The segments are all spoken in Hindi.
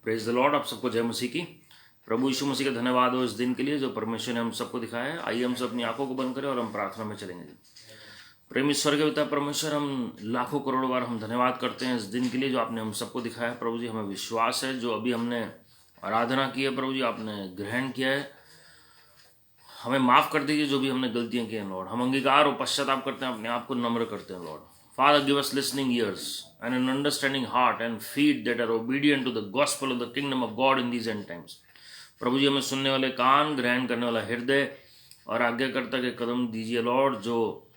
Praise the Lord. आप सबको जय मसीह की। प्रभु यीशु मसीह का धन्यवाद हो इस दिन के लिए जो परमेश्वर ने हम सबको दिखाया है। आइए हम सब अपनी आंखों को बंद करें और हम प्रार्थना में चलेंगे। प्रेम ईश्वर के पिता परमेश्वर, हम लाखों करोड़ों बार हम धन्यवाद करते हैं इस दिन के लिए जो आपने हम सबको दिखाया है। प्रभु जी, हमें विश्वास है जो अभी हमने आराधना की है, प्रभु जी आपने ग्रहण किया है। हमें माफ़ कर दीजिए जो भी हमने गलतियां की हैं लॉर्ड। हम अंगीकार और पश्चाताप करते हैं, अपने आप को नम्र करते हैं Lord. Father, give us listening ears and an understanding heart and feet that are obedient to the gospel of the kingdom of God in these end times. प्रभु जी, हमें सुनने वाले कान, ग्रहण करने वाला हृदय और आज्ञाकर्ता के कदम दीजिए लॉर्ड, जो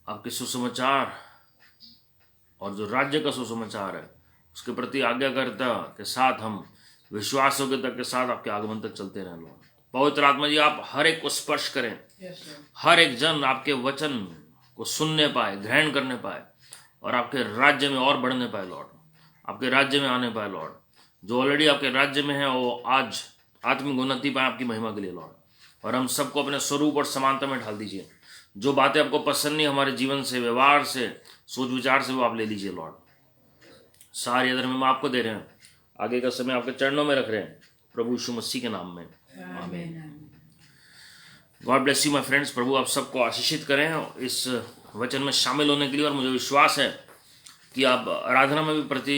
आपके सुसमाचार और जो राज्य का सुसमाचार है उसके प्रति आज्ञाकर्ता के साथ हम विश्वास योग्यता के साथ आपके आगमन तक चलते रहें लॉर्ड। पवित्र आत्मा जी, आप हर एक को स्पर्श करें। हर एक जन आपके वचन को सुनने पाए, ग्रहण करने पाए और आपके राज्य में और बढ़ने पाए लॉर्ड। आपके राज्य में आने पाए लॉर्ड। जो ऑलरेडी आपके राज्य में है वो आज आत्मिक उन्नति पाए आपकी महिमा के लिए लॉर्ड। और हम सबको अपने स्वरूप और समानता में ढाल दीजिए। जो बातें आपको पसंद नहीं हमारे जीवन से, व्यवहार से, सोच विचार से, वो आप ले लीजिए लॉर्ड। सारी अदर हम आपको दे रहे हैं। आगे का समय आपके चरणों में रख रहे हैं प्रभु यीशु मसीह के नाम में, आमीन। God bless you my friends. प्रभु आप सबको आशीषित करें इस वचन में शामिल होने के लिए। और मुझे विश्वास है कि आप आराधना में भी प्रति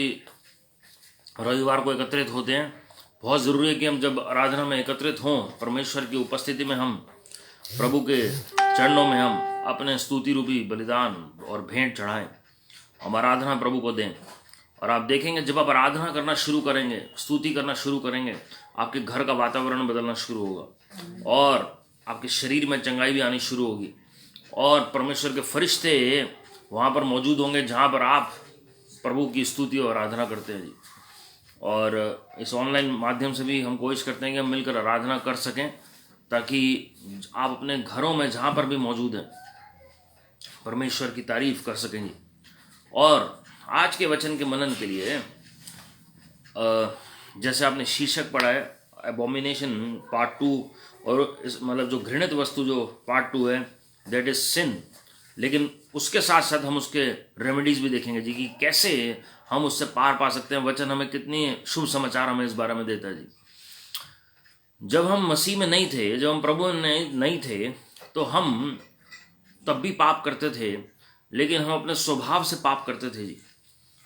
रविवार को एकत्रित होते हैं। बहुत ज़रूरी है कि हम जब आराधना में एकत्रित हों, परमेश्वर की उपस्थिति में हम प्रभु के चरणों में हम अपने स्तुति रूपी बलिदान और भेंट चढ़ाएं, हम आराधना प्रभु को दें। और आप देखेंगे जब आप आराधना करना शुरू करेंगे, स्तुति करना शुरू करेंगे, आपके घर का वातावरण बदलना शुरू होगा और आपके शरीर में चंगाई भी आनी शुरू होगी। और परमेश्वर के फरिश्ते वहाँ पर मौजूद होंगे जहाँ पर आप प्रभु की स्तुति और आराधना करते हैं जी। और इस ऑनलाइन माध्यम से भी हम कोशिश करते हैं कि हम मिलकर आराधना कर सकें, ताकि आप अपने घरों में जहाँ पर भी मौजूद हैं परमेश्वर की तारीफ कर सकें जी। और आज के वचन के मनन के लिए जैसे आपने शीर्षक पढ़ा है एबोमिनेशन पार्ट 2, और इस मतलब जो घृणित वस्तु जो पार्ट 2 है दैट इज सिन। लेकिन उसके साथ साथ हम उसके रेमेडीज भी देखेंगे जी कि कैसे हम उससे पार पा सकते हैं। वचन हमें कितनी शुभ समाचार हमें इस बारे में देता है जी। जब हम मसीह में नहीं थे, जब हम प्रभु में नहीं थे, तो हम तब भी पाप करते थे, लेकिन हम अपने स्वभाव से पाप करते थे जी।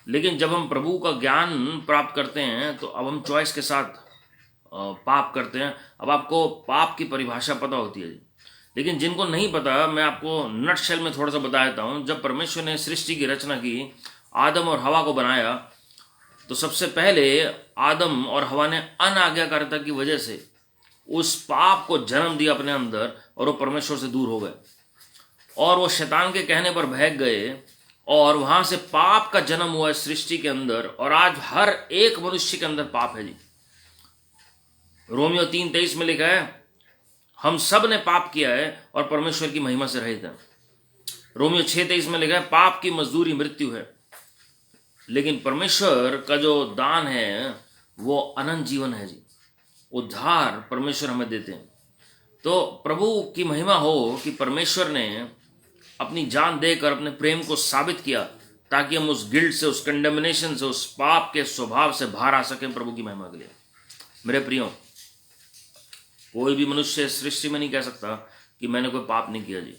लेकिन जब हम प्रभु का ज्ञान प्राप्त करते हैं तो अब हम चॉइस के साथ पाप करते हैं। अब आपको पाप की परिभाषा पता होती है जी। लेकिन जिनको नहीं पता, मैं आपको नटशेल में थोड़ा सा बता देता हूँ। जब परमेश्वर ने सृष्टि की रचना की, आदम और हवा को बनाया, तो सबसे पहले आदम और हवा ने अनाज्ञाकारिता की वजह से उस पाप को जन्म दिया अपने अंदर और वो परमेश्वर से दूर हो गए और वो शैतान के कहने पर बहक गए और वहां से पाप का जन्म हुआ है सृष्टि के अंदर। और आज हर एक मनुष्य के अंदर पाप है जी। रोमियो 3:23 में लिखा है हम सब ने पाप किया है और परमेश्वर की महिमा से रहित हैं। रोमियो 6:23 में लिखा है पाप की मजदूरी मृत्यु है, लेकिन परमेश्वर का जो दान है वो अनंत जीवन है जी। उद्धार परमेश्वर हमें देते हैं। तो प्रभु की महिमा हो कि परमेश्वर ने अपनी जान देकर अपने प्रेम को साबित किया, ताकि हम उस गिल्ट से, उस कंडेमिनेशन से, उस पाप के स्वभाव से बाहर आ सकें प्रभु की महिमा के लिए। मेरे प्रियो, कोई भी मनुष्य सृष्टि में नहीं कह सकता कि मैंने कोई पाप नहीं किया जी।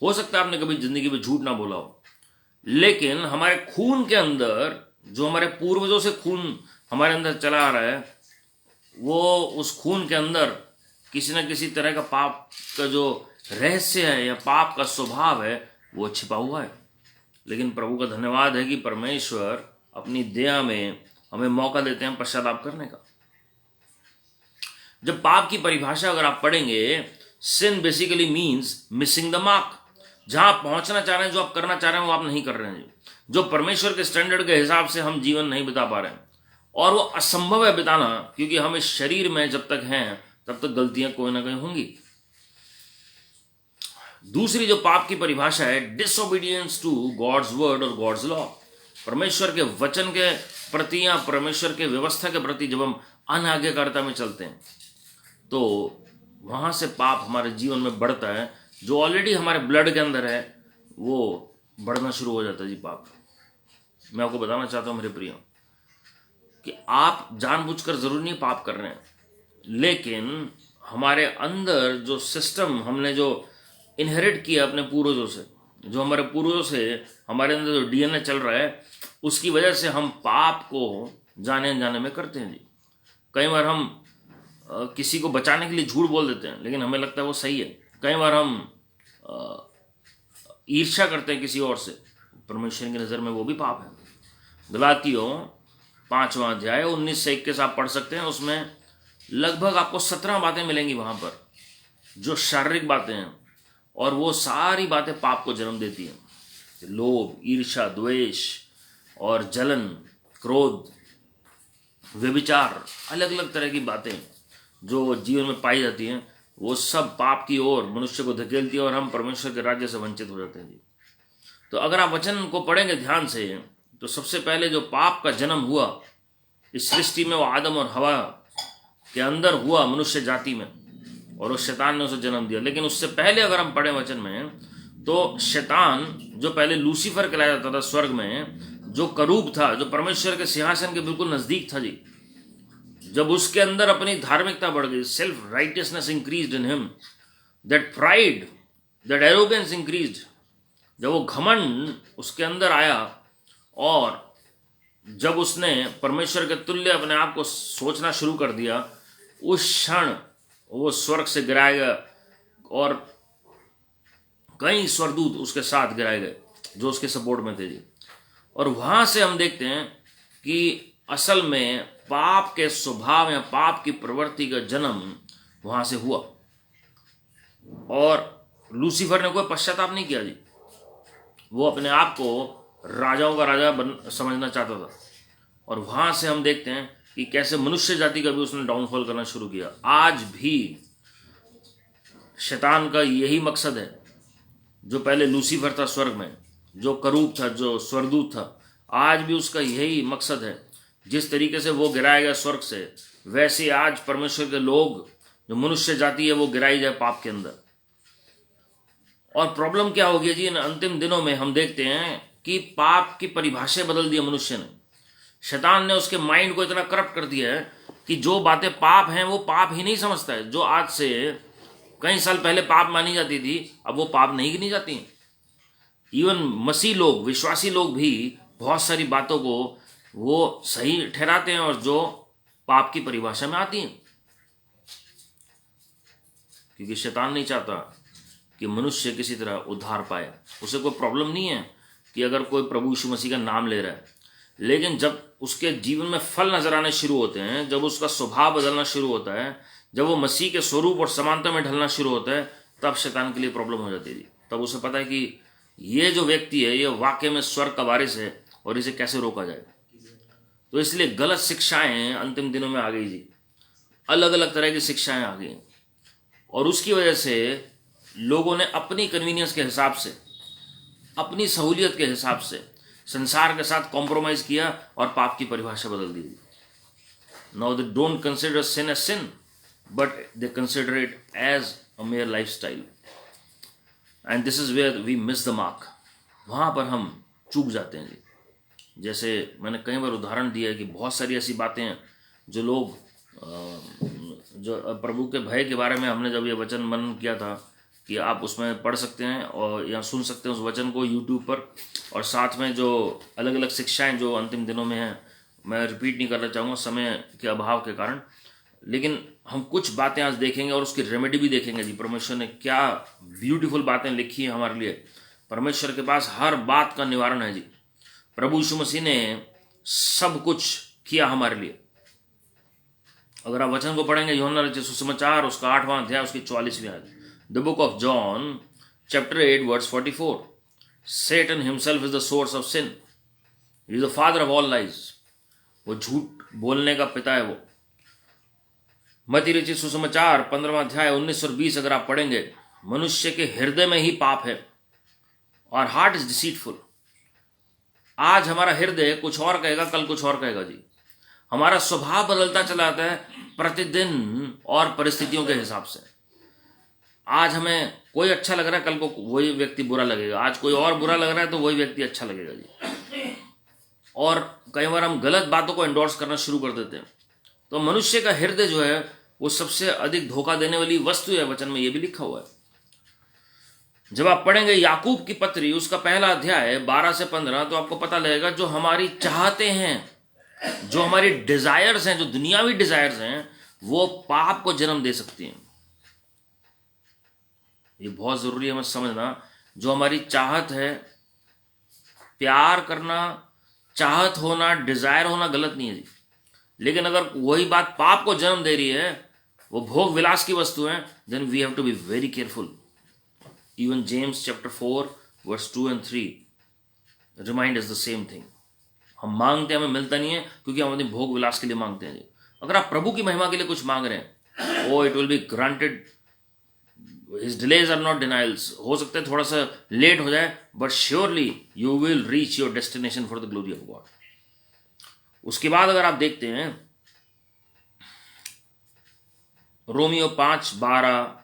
हो सकता है आपने कभी जिंदगी में झूठ ना बोला हो, लेकिन हमारे खून के अंदर, जो हमारे पूर्वजों से खून हमारे अंदर चला आ रहा है, वो उस खून के अंदर किसी न किसी तरह का पाप का जो रहस्य है या पाप का स्वभाव है वो छिपा हुआ है। लेकिन प्रभु का धन्यवाद है कि परमेश्वर अपनी दया में हमें मौका देते हैं पश्चाताप करने का। जब पाप की परिभाषा अगर आप पढ़ेंगे, sin basically means missing the mark. जहां आप पहुंचना चाह रहे हैं, जो आप करना चाह रहे हैं वो आप नहीं कर रहे हैं। जो परमेश्वर के स्टैंडर्ड के हिसाब से हम जीवन नहीं बिता पा रहे हैं, और वो असंभव है बिताना, क्योंकि हम इस शरीर में जब तक हैं तब तक गलतियां कोई ना कहीं होंगी। दूसरी जो पाप की परिभाषा है डिसोबीडियंस टू गॉड्स वर्ड और गॉड्स लॉ। परमेश्वर के वचन के प्रति या परमेश्वर के व्यवस्था के प्रति जब हम अनाज्ञाकारिता में चलते हैं, तो वहां से पाप हमारे जीवन में बढ़ता है। जो ऑलरेडी हमारे ब्लड के अंदर है वो बढ़ना शुरू हो जाता है जी पाप। मैं आपको बताना चाहता हूँ मेरे प्रियो, कि आप जानबूझकर जरूर नहीं पाप कर रहे हैं, लेकिन हमारे अंदर जो सिस्टम हमने जो इनहेरिट किया अपने पूर्वजों से, जो हमारे पूर्वजों से हमारे अंदर जो डीएनए चल रहा है, उसकी वजह से हम पाप को जाने अनजाने में करते हैं जी। कई बार हम किसी को बचाने के लिए झूठ बोल देते हैं, लेकिन हमें लगता है वो सही है। कई बार हम ईर्ष्या करते हैं किसी और से, परमेश्वर की नज़र में वो भी पाप है। गलातियों 5वां अध्याय 19 से 21 आप पढ़ सकते हैं। उसमें लगभग आपको 17 बातें मिलेंगी वहाँ पर जो शारीरिक बातें हैं, और वो सारी बातें पाप को जन्म देती हैं। लोभ, ईर्ष्या, द्वेष और जलन, क्रोध, व्यभिचार, अलग अलग तरह की बातें जो जीवन में पाई जाती हैं, वो सब पाप की ओर मनुष्य को धकेलती है और हम परमेश्वर के राज्य से वंचित हो जाते हैं जी। तो अगर आप वचन को पढ़ेंगे ध्यान से, तो सबसे पहले जो पाप का जन्म हुआ इस सृष्टि में, वो आदम और हवा के अंदर हुआ, मनुष्य जाति में, और उस शैतान ने उसे जन्म दिया। लेकिन उससे पहले अगर हम पढ़ें वचन में, तो शैतान जो पहले लूसीफर कहलाया जाता था स्वर्ग में, जो करूब था, जो परमेश्वर के सिंहासन के बिल्कुल नजदीक था जी, जब उसके अंदर अपनी धार्मिकता बढ़ गई, self righteousness increased in him, that pride, that arrogance increased, जब वो घमंड उसके अंदर आया और जब उसने परमेश्वर के तुल्य अपने आप को सोचना शुरू कर दिया, उस क्षण वो स्वर्ग से गिराए गए और कई स्वर्गदूत उसके साथ गिराए गए जो उसके सपोर्ट में थे जी। और वहां से हम देखते हैं कि असल में पाप के स्वभाव या पाप की प्रवृत्ति का जन्म वहां से हुआ, और लूसीफर ने कोई पश्चाताप नहीं किया जी। वो अपने आप को राजाओं का राजा समझना चाहता था, और वहां से हम देखते हैं कि कैसे मनुष्य जाति का भी उसने डाउनफॉल करना शुरू किया। आज भी शैतान का यही मकसद है, जो पहले लूसीफर था स्वर्ग में, जो करूब था, जो स्वर्गदूत था, आज भी उसका यही मकसद है। जिस तरीके से वो गिराया गया स्वर्ग से, वैसे आज परमेश्वर के लोग, जो मनुष्य जाति है, वो गिराई जाए पाप के अंदर। और प्रॉब्लम क्या हो गया जी, इन अंतिम दिनों में हम देखते हैं कि पाप की परिभाषा बदल दी मनुष्य ने। शैतान ने उसके माइंड को इतना करप्ट कर दिया है कि जो बातें पाप हैं वो पाप ही नहीं समझता है। जो आज से कई साल पहले पाप मानी जाती थी, अब वो पाप नहीं गिनी जाती। इवन मसीह लोग, विश्वासी लोग भी बहुत सारी बातों को वो सही ठहराते हैं और जो पाप की परिभाषा में आती हैं, क्योंकि शैतान नहीं चाहता कि मनुष्य किसी तरह उद्धार पाए। उसे कोई प्रॉब्लम नहीं है कि अगर कोई प्रभु यीशु मसीह का नाम ले रहा है, लेकिन जब उसके जीवन में फल नजर आने शुरू होते हैं, जब उसका स्वभाव बदलना शुरू होता है, जब वो मसीह के स्वरूप और समानता में ढलना शुरू होता है, तब शैतान के लिए प्रॉब्लम हो जाती है। तब उसे पता है कि ये जो व्यक्ति है, ये वाकई में स्वर्ग का वारिस है और इसे कैसे रोका जाए। तो इसलिए गलत शिक्षाएं अंतिम दिनों में आ गई जी, अलग अलग तरह की शिक्षाएं आ गई, और उसकी वजह से लोगों ने अपनी कन्वीनियंस के हिसाब से, अपनी सहूलियत के हिसाब से संसार के साथ कॉम्प्रोमाइज किया और पाप की परिभाषा बदल दी। Now they don't consider sin as sin, but they consider it as a mere lifestyle, and this is where we miss the mark. वहां पर हम चूक जाते हैं जी। जैसे मैंने कई बार उदाहरण दिया है कि बहुत सारी ऐसी बातें हैं जो लोग, जो प्रभु के भय के बारे में हमने जब ये वचन मनन किया था, कि आप उसमें पढ़ सकते हैं और या सुन सकते हैं उस वचन को यूट्यूब पर, और साथ में जो अलग अलग शिक्षाएं जो अंतिम दिनों में हैं, मैं रिपीट नहीं करना चाहूँगा समय के अभाव के कारण, लेकिन हम कुछ बातें आज देखेंगे और उसकी रेमेडी भी देखेंगे जी। परमेश्वर ने क्या ब्यूटीफुल बातें लिखी हैं हमारे लिए। परमेश्वर के पास हर बात का निवारण है जी। प्रभु यीशु मसीह ने सब कुछ किया हमारे लिए। अगर आप वचन को पढ़ेंगे, यूहन्ना रचित सुसमाचार उसका 8वां अध्याय उसकी 44वीं आयत, the book of John chapter 8 verse 44, Satan himself is the source of sin. He is the father of all lies. वो झूठ बोलने का पिता है वो। मत्ती रचित सुसमाचार 15वां अध्याय 19 और 20 अगर आप पढ़ेंगे, मनुष्य के हृदय में ही पाप है और हार्ट इज डिसीटफुल। आज हमारा हृदय कुछ और कहेगा, कल कुछ और कहेगा जी। हमारा स्वभाव बदलता चला जाता है प्रतिदिन और परिस्थितियों के हिसाब से। आज हमें कोई अच्छा लग रहा है, कल को वही व्यक्ति बुरा लगेगा। आज कोई और बुरा लग रहा है तो वही व्यक्ति अच्छा लगेगा जी। और कई बार हम गलत बातों को एंडोर्स करना शुरू कर देते हैं। तो मनुष्य का हृदय जो है वो सबसे अधिक धोखा देने वाली वस्तु है, वचन में ये भी लिखा हुआ है। जब आप पढ़ेंगे याकूब की पत्री उसका पहला अध्याय 12 से 15, तो आपको पता लगेगा जो हमारी चाहते हैं, जो हमारी डिजायर्स हैं, जो दुनियावी डिजायर्स हैं, वो पाप को जन्म दे सकती हैं। ये बहुत जरूरी है हमें समझना। जो हमारी चाहत है, प्यार करना, चाहत होना, डिजायर होना गलत नहीं है जी, लेकिन अगर वही बात पाप को जन्म दे रही है, वो भोग विलास की वस्तु है, then we have to be very careful. Even James chapter 4 verse 2 and 3 remind is the same thing. हम मांगते हैं, हमें मिलता नहीं है क्योंकि हम अपने भोग विलास के लिए मांगते हैं जी। अगर आप प्रभु की महिमा के लिए कुछ मांग रहे हैं, oh it will be granted, his delays are not denials. हो सकता है थोड़ा सा लेट हो जाए, but surely you will reach your destination for the glory of God. उसके बाद अगर आप देखते हैं रोमियो 5, 12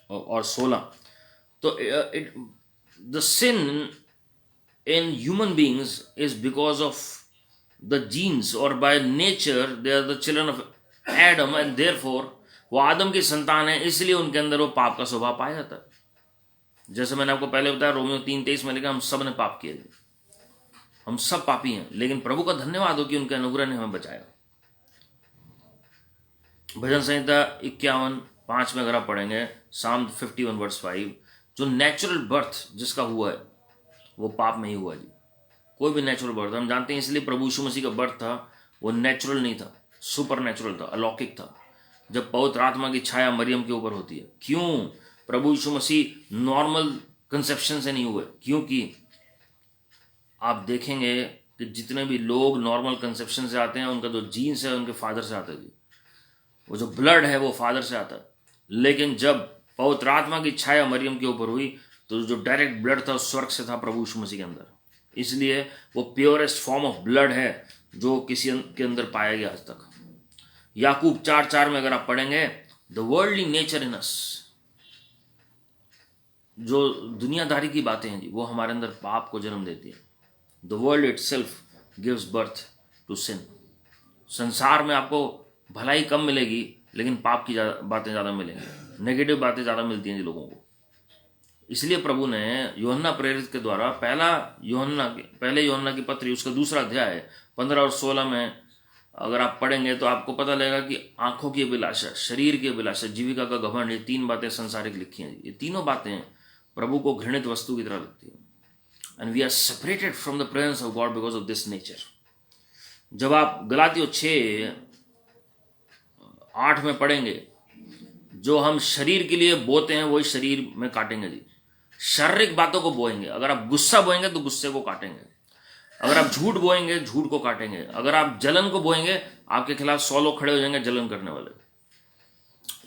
और 16, तो the sin in human beings is because of the genes, or by nature they are the children of Adam, and therefore वो आदम की संतान है, इसलिए उनके अंदर वो पाप का स्वभाव पाया जाता है। जैसे मैंने आपको पहले बताया, रोमियो 3:23 में लिखा हम सब ने पाप किया, हम सब पापी हैं, लेकिन प्रभु का धन्यवाद हो कि उनके अनुग्रह ने हमें बचाया। भजन संहिता 51:5 में अगर आप पढ़ेंगे, साम 51 वर्स 5, जो नेचुरल बर्थ जिसका हुआ है वो पाप में ही हुआ जी। कोई भी नेचुरल बर्थ, हम जानते हैं, इसलिए प्रभु यीशु मसीह का बर्थ था वो नेचुरल नहीं था, सुपर नेचुरल था, अलौकिक था। जब पवित्र आत्मा की छाया मरियम के ऊपर होती है, क्यों? प्रभु यीशु मसीह नॉर्मल कंसेप्शन से नहीं हुए, क्योंकि आप देखेंगे कि जितने भी लोग नॉर्मल कंसेप्शन से आते हैं, उनका जो जीन्स है उनके फादर से आता है जी, वो जो ब्लड है वो फादर से आता है। लेकिन जब पवित्र आत्मा की छाया मरियम के ऊपर हुई, तो जो डायरेक्ट ब्लड था स्वर्ग से था प्रभु यीशु मसीह के अंदर, इसलिए वो प्योरेस्ट फॉर्म ऑफ ब्लड है जो किसी के अंदर पाया गया आज तक। याकूब 4:4 में अगर आप पढ़ेंगे, द वर्ल्डली नेचर इन अस, जो दुनियादारी की बातें हैं जी, वो हमारे अंदर पाप को जन्म देती है। The world itself gives birth to sin. संसार में आपको भलाई कम मिलेगी, लेकिन पाप की बातें ज़्यादा मिलेंगी, नेगेटिव बातें ज़्यादा मिलती हैं जी लोगों को। इसलिए प्रभु ने यूहन्ना प्रेरित के द्वारा पहले यूहन्ना की पत्री उसका 2 अध्याय 15 और 16 में अगर आप पढ़ेंगे तो आपको पता लगेगा कि आंखों की अभिलाषा, शरीर की अभिलाषा, जीविका का घमंड, ये 3 बातें संसारिक लिखी हैं। ये तीनों बातें प्रभु को घृणित वस्तु की तरह लगती है। And we are separated from the presence of God because of this nature. जब आप गलातियों 6:8 में पढ़ेंगे, जो हम शरीर के लिए बोते हैं वही शरीर में काटेंगे जी। शारीरिक बातों को बोएंगे, अगर आप गुस्सा बोएंगे तो गुस्से को काटेंगे, अगर आप झूठ बोएंगे झूठ को काटेंगे, अगर आप जलन को बोएंगे आपके खिलाफ 100 लोग खड़े हो जाएंगे जलन करने वाले।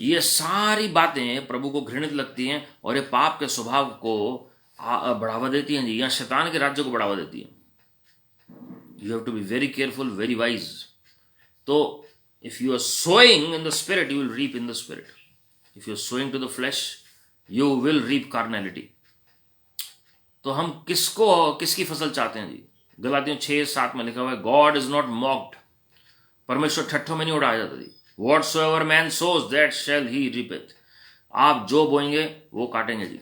ये सारी बातें प्रभु को घृणित लगती हैं और ये पाप के स्वभाव को बढ़ावा देती हैं जी, या शैतान के राज्य को बढ़ावा देती हैं। You have to be very careful, very wise. तो if you are sowing in the spirit you will reap in the spirit, if you are sowing to the flesh you will reap carnality. तो हम किसकी फसल चाहते हैं जी? गलातियों 6:7 में लिखा हुआ है, गॉड इज नॉट मॉक्ड। परमेश्वर ठट्ठों में नहीं उड़ाया जाता जी। Whatsoever man sows that shall he reap it। आप जो बोएंगे वो काटेंगे जी।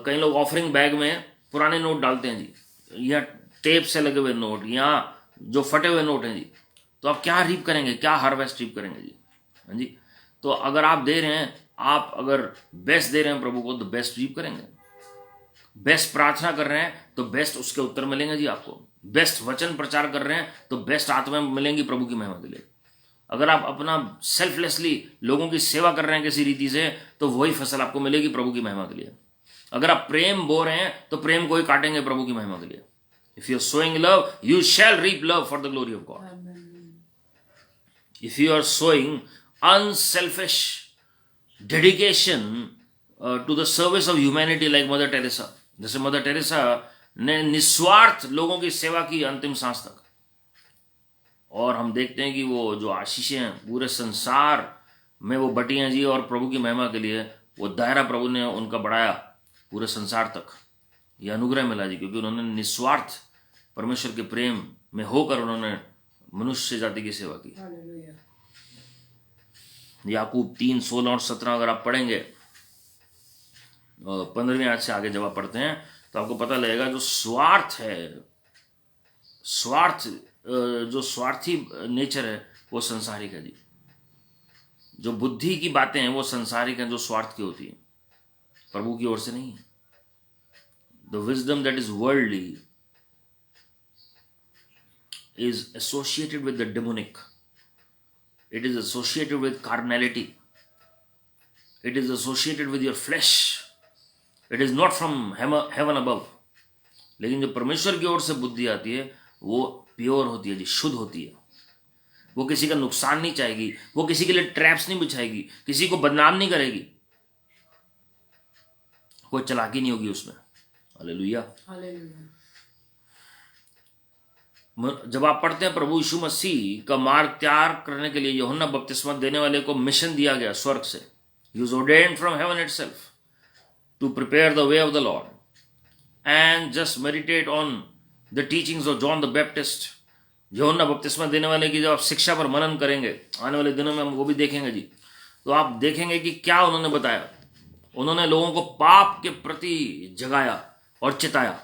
कई लोग ऑफरिंग बैग में पुराने नोट डालते हैं जी, या टेप से लगे हुए नोट, या जो फटे हुए नोट हैं जी। तो आप क्या रीप करेंगे, क्या हार्वेस्ट रीप करेंगे जी? हाँ जी। तो अगर आप दे रहे हैं, आप अगर बेस्ट दे रहे हैं प्रभु को, तो बेस्ट रीप करेंगे। बेस्ट प्रार्थना कर रहे हैं तो बेस्ट उसके उत्तर मिलेंगे जी आपको। बेस्ट वचन प्रचार कर रहे हैं तो बेस्ट आत्मा मिलेंगी प्रभु की महिमा के लिए। अगर आप अपना सेल्फलेसली लोगों की सेवा कर रहे हैं किसी रीति से, तो वही फसल आपको मिलेगी प्रभु की महिमा के लिए। अगर आप प्रेम बो रहे हैं तो प्रेम को ही काटेंगे प्रभु की महिमा के लिए। If you are sowing love you shall reap love for the glory of God. If you are sowing unselfish dedication to the service of humanity like Mother Teresa, जैसे मदर टेरेसा ने निस्वार्थ लोगों की सेवा की अंतिम सांस तक, और हम देखते हैं कि वो जो आशीषें हैं पूरे संसार में वो बटी हैं जी, और प्रभु की महिमा के लिए वो दायरा प्रभु ने उनका बढ़ाया पूरे संसार तक। ये अनुग्रह मिला जी, क्योंकि उन्होंने निस्वार्थ परमेश्वर के प्रेम में होकर उन्होंने मनुष्य जाति की सेवा की। याकूब 3:16 और 17 अगर आप पढ़ेंगे, 15वीं आयत से आगे जब आप पढ़ते हैं तो आपको पता लगेगा जो स्वार्थ है, जो स्वार्थी नेचर है वो संसारिक है जी। जो बुद्धि की बातें हैं वो संसारिक हैं, जो स्वार्थ की होती है, प्रभु की ओर से नहीं है। The wisdom that is worldly is associated with the demonic. It is associated with carnality. It is associated with your flesh. It is not from heaven above. लेकिन जो परमेश्वर की ओर से बुद्धि आती है वो प्योर होती है जी, शुद्ध होती है। वो किसी का नुकसान नहीं चाहेगी, वो किसी के लिए ट्रैप्स नहीं बिछाएगी, किसी को बदनाम नहीं करेगी, कोई चालाकी नहीं होगी उसमें। हालेलुया। जब आप पढ़ते हैं प्रभु यीशु मसीह का मार्ग तैयार करने के लिए यूहन्ना बपतिस्मा देने वाले को मिशन दिया गया स्वर्ग से। He was ordained from heaven itself to prepare the way of the Lord and just meditate on the teachings of John the Baptist. यूहन्ना बपतिस्मा देने वाले की जब आप शिक्षा पर मनन करेंगे, आने वाले दिनों में हम वो भी देखेंगे जी, तो आप देखेंगे कि क्या उन्होंने बताया। उन्होंने लोगों को पाप के प्रति जगाया और चिताया,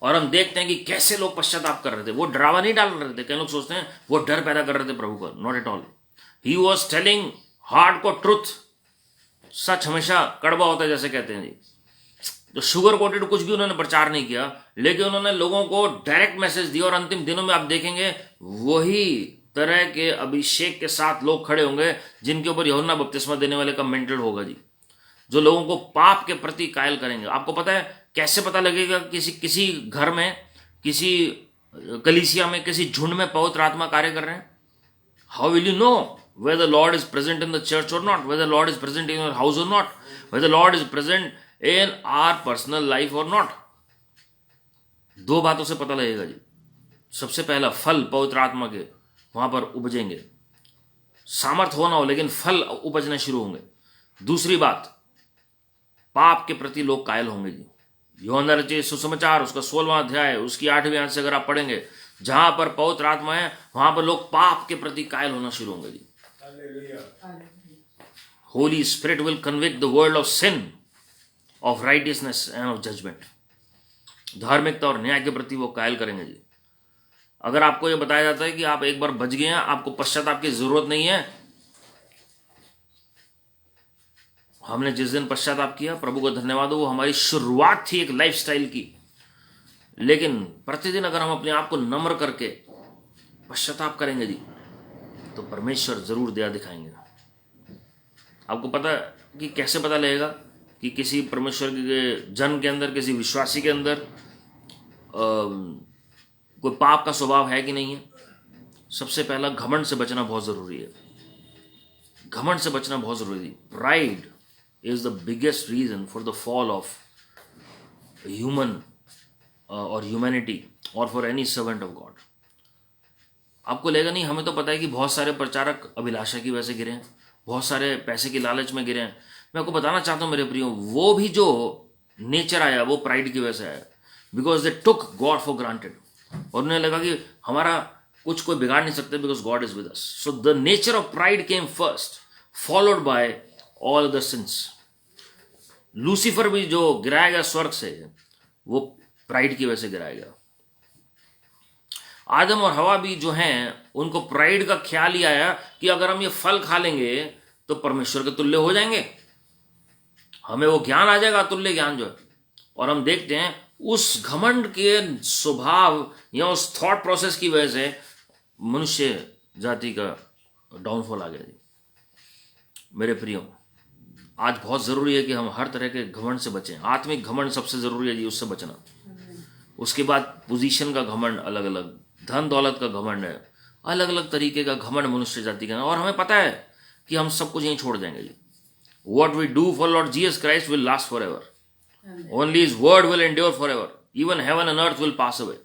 और हम देखते हैं कि कैसे लोग पश्चाताप कर रहे थे। वो डरावा नहीं डाल रहे थे। कई लोग सोचते हैं वो डर पैदा कर रहे थे प्रभु का, not at all. He was telling hard को ट्रुथ। सच हमेशा कड़वा होता है जैसे कहते हैं जी। तो शुगर कोटेड कुछ भी उन्होंने प्रचार नहीं किया, लेकिन उन्होंने लोगों को डायरेक्ट मैसेज दिया। और अंतिम दिनों में आप देखेंगे वही तरह के अभिषेक के साथ लोग खड़े होंगे जिनके ऊपर यूहन्ना बपतिस्मा देने वाले का मेंटल होगा जी, जो लोगों को पाप के प्रति कायल करेंगे। आपको पता है कैसे पता लगेगा किसी घर में, किसी कलीसिया में, किसी झुंड में पवित्र आत्मा कार्य कर रहे हैं? How will you know whether the Lord is present in the church or not, whether the Lord is present in your house or not, whether the Lord is present in our personal life or not? दो बातों से पता लगेगा जी। सबसे पहला, फल पवित्र आत्मा के वहां पर उपजेंगे। सामर्थ हो ना हो, लेकिन फल उपजने शुरू होंगे। दूसरी बात, पाप के प्रति लोग कायल होंगे जी। यूहन्ना रचित सुसमाचार उसका 16वां अध्याय उसकी 8वीं आयत से अगर आप पढ़ेंगे, जहां पर पवित्र आत्मा है वहां पर लोग पाप के प्रति कायल होना शुरू होंगे जी। Holy Spirit will convict the world of sin, of righteousness and of judgment. धार्मिकता और न्याय के प्रति वो कायल करेंगे जी। अगर आपको ये बताया जाता है कि आप एक बार बच गए हैं, आपको पश्चाताप की जरूरत नहीं है, हमने जिस दिन पश्चाताप किया, प्रभु का धन्यवाद हो, वो हमारी शुरुआत थी एक लाइफस्टाइल की। लेकिन प्रतिदिन अगर हम अपने आप को नम्र करके पश्चाताप करेंगे जी, तो परमेश्वर जरूर दया दिखाएंगे। आपको पता कि कैसे पता लगेगा कि किसी परमेश्वर के जन के अंदर, किसी विश्वासी के अंदर कोई पाप का स्वभाव है कि नहीं है? सबसे पहला, घमंड से बचना बहुत जरूरी है। घमंड से बचना बहुत जरूरी है। Pride is the biggest reason for the fall of human or humanity or for any servant of God. आपको लगेगा नहीं, हमें तो पता है कि बहुत सारे प्रचारक अभिलाषा की वजह से गिरे हैं, बहुत सारे पैसे की लालच में गिरे हैं। मैं आपको बताना चाहता हूँ मेरे प्रियो, वो भी जो नेचर आया वो प्राइड की वजह से आया। Because they took God for granted, और उन्हें लगा कि हमारा कुछ कोई बिगाड़ नहीं सकते, because God is with us. So the nature of pride came first, followed by all the sins. Lucifer भी जो गिराया गया स्वर्ग से, वो प्राइड की वजह से गिराया गया। आदम और हवा भी जो हैं, उनको प्राइड का ख्याल ही आया कि अगर हम ये फल खा लेंगे तो परमेश्वर के तुल्य हो जाएंगे, हमें वो ज्ञान आ जाएगा, तुल्य ज्ञान जो है। और हम देखते हैं उस घमंड के स्वभाव या उस थॉट प्रोसेस की वजह से मनुष्य जाति का डाउनफॉल आ गया जी। मेरे प्रियो, आज बहुत जरूरी है कि हम हर तरह के घमंड से बचें। आत्मिक घमंड सबसे जरूरी है जी, उससे बचना। उसके बाद पोजीशन का घमंड अलग अलग, धन दौलत का घमंड है, अलग अलग तरीके का घमंड मनुष्य जाति का। और हमें पता है कि हम सब कुछ यहीं छोड़ देंगे जी। What we do for Lord Jesus Christ will last forever. Only His word will endure forever. Even heaven and earth will pass away,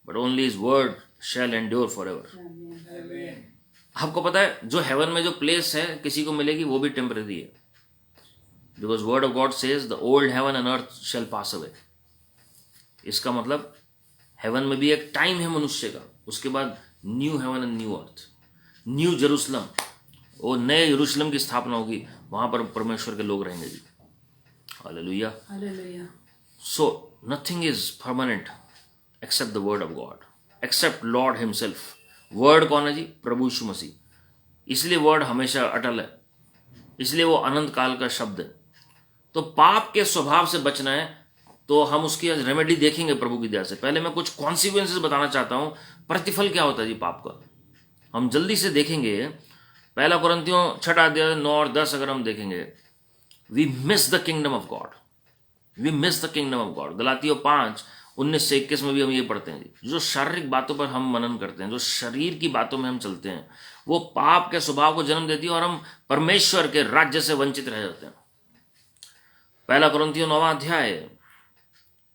but only His word shall endure forever. आपको पता है जो हेवन में जो प्लेस है किसी को मिलेगी वो भी टेम्परेरी है। Because word of God says the old heaven and earth shall pass away. इसका मतलब हेवन में भी एक टाइम है मनुष्य का, उसके बाद new heaven and new earth, new Jerusalem, वो नए यरूशलेम की स्थापना होगी, वहां पर परमेश्वर के लोग रहेंगे जी। Hallelujah. Hallelujah. So nothing is permanent except the word of God, except Lord himself. Word कौन है जी? प्रभु यीशु मसीह। इसलिए वर्ड हमेशा अटल है, इसलिए वो अनंत काल का शब्द है। तो पाप के स्वभाव से बचना है तो हम उसकी रेमेडी देखेंगे प्रभु की दया से। पहले मैं कुछ कॉन्सिक्वेंसेस बताना चाहता हूं, प्रतिफल क्या होता है जी पाप का, हम जल्दी से देखेंगे। पहला कुरिन्थियों 6 9 और 10 अगर हम देखेंगे, we miss the kingdom of God, we miss the kingdom of God. गलातियों 5 19 से 21 में भी हम ये पढ़ते हैं जी, जो शारीरिक बातों पर हम मनन करते हैं, जो शरीर की बातों में हम चलते हैं, वो पाप के स्वभाव को जन्म देती है और हम परमेश्वर के राज्य से वंचित रह जाते हैं। पहला कुरिन्थियों 9वां अध्याय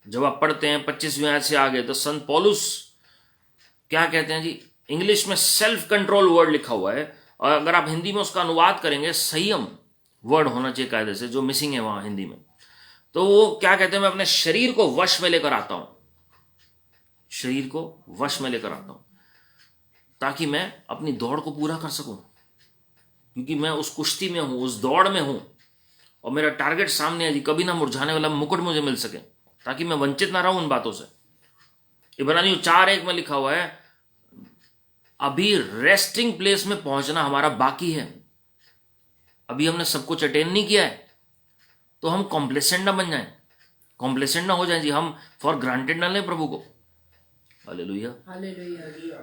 जब आप पढ़ते हैं 25वीं आयत से आगे, तो संत पौलुस क्या कहते हैं जी? इंग्लिश में सेल्फ कंट्रोल वर्ड लिखा हुआ है, और अगर आप हिंदी में उसका अनुवाद करेंगे, संयम वर्ड होना चाहिए कायदे से, जो मिसिंग है वहां हिंदी में। तो वो क्या कहते हैं? मैं अपने शरीर को वश में लेकर आता हूं, शरीर को वश में लेकर आता हूं ताकि मैं अपनी दौड़ को पूरा कर सकूं, क्योंकि मैं उस कुश्ती में हूं, उस दौड़ में हूं, और मेरा टारगेट सामने है जी। कभी ना मुरझाने वाला मुकुट मुझे मिल सके, ताकि मैं वंचित ना रहूं उन बातों से। इब्रानियों 4:1 में लिखा हुआ है, अभी रेस्टिंग प्लेस में पहुंचना हमारा बाकी है। अभी हमने सब कुछ अटेन नहीं किया है, तो हम कॉम्प्लेसेंट ना बन जाएं, कॉम्प्लेसेंट ना हो जाएं जी, हम फॉर ग्रांटेड ना लें प्रभु को। हालेलुया। हालेलुया।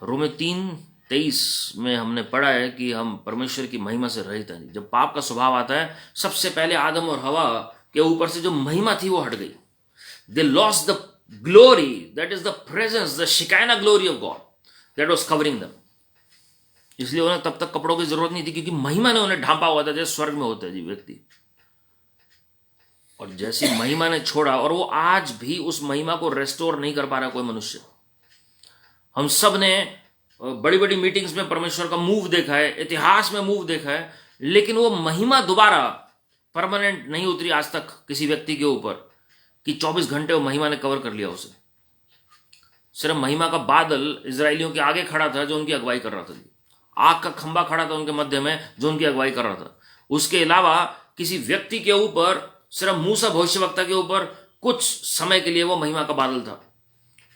रोमे 3:23 में हमने पढ़ा है कि हम परमेश्वर की महिमा से रहित हैं। जब पाप का स्वभाव आता है, सबसे पहले आदम और हवा के ऊपर से जो महिमा थी वो हट गई। They lost the glory, that is the presence, the Shekinah glory of God that was covering them. इसलिए उन्हें तब तक कपड़ों की जरूरत नहीं थी, क्योंकि महिमा ने उन्हें ढांपा हुआ था, जैसे स्वर्ग में होता है जी व्यक्ति। और जैसी महिमा ने छोड़ा, और वो आज भी उस महिमा को रेस्टोर नहीं कर पा रहा कोई मनुष्य। हम सब ने बड़ी बड़ी मीटिंग्स में परमेश्वर का मूव देखा है, इतिहास में मूव देखा है, लेकिन वो महिमा दोबारा परमानेंट नहीं उतरी आज तक किसी व्यक्ति के ऊपर कि 24 घंटे वो महिमा ने कवर कर लिया उसे। सिर्फ महिमा का बादल इजरायलियों के आगे खड़ा था जो उनकी अगुवाई कर रहा था, आग का खंबा खड़ा था उनके मध्य में जो उनकी अगुवाई कर रहा था। उसके अलावा किसी व्यक्ति के ऊपर, सिर्फ मूसा भविष्यवक्ता के ऊपर कुछ समय के लिए वो महिमा का बादल था,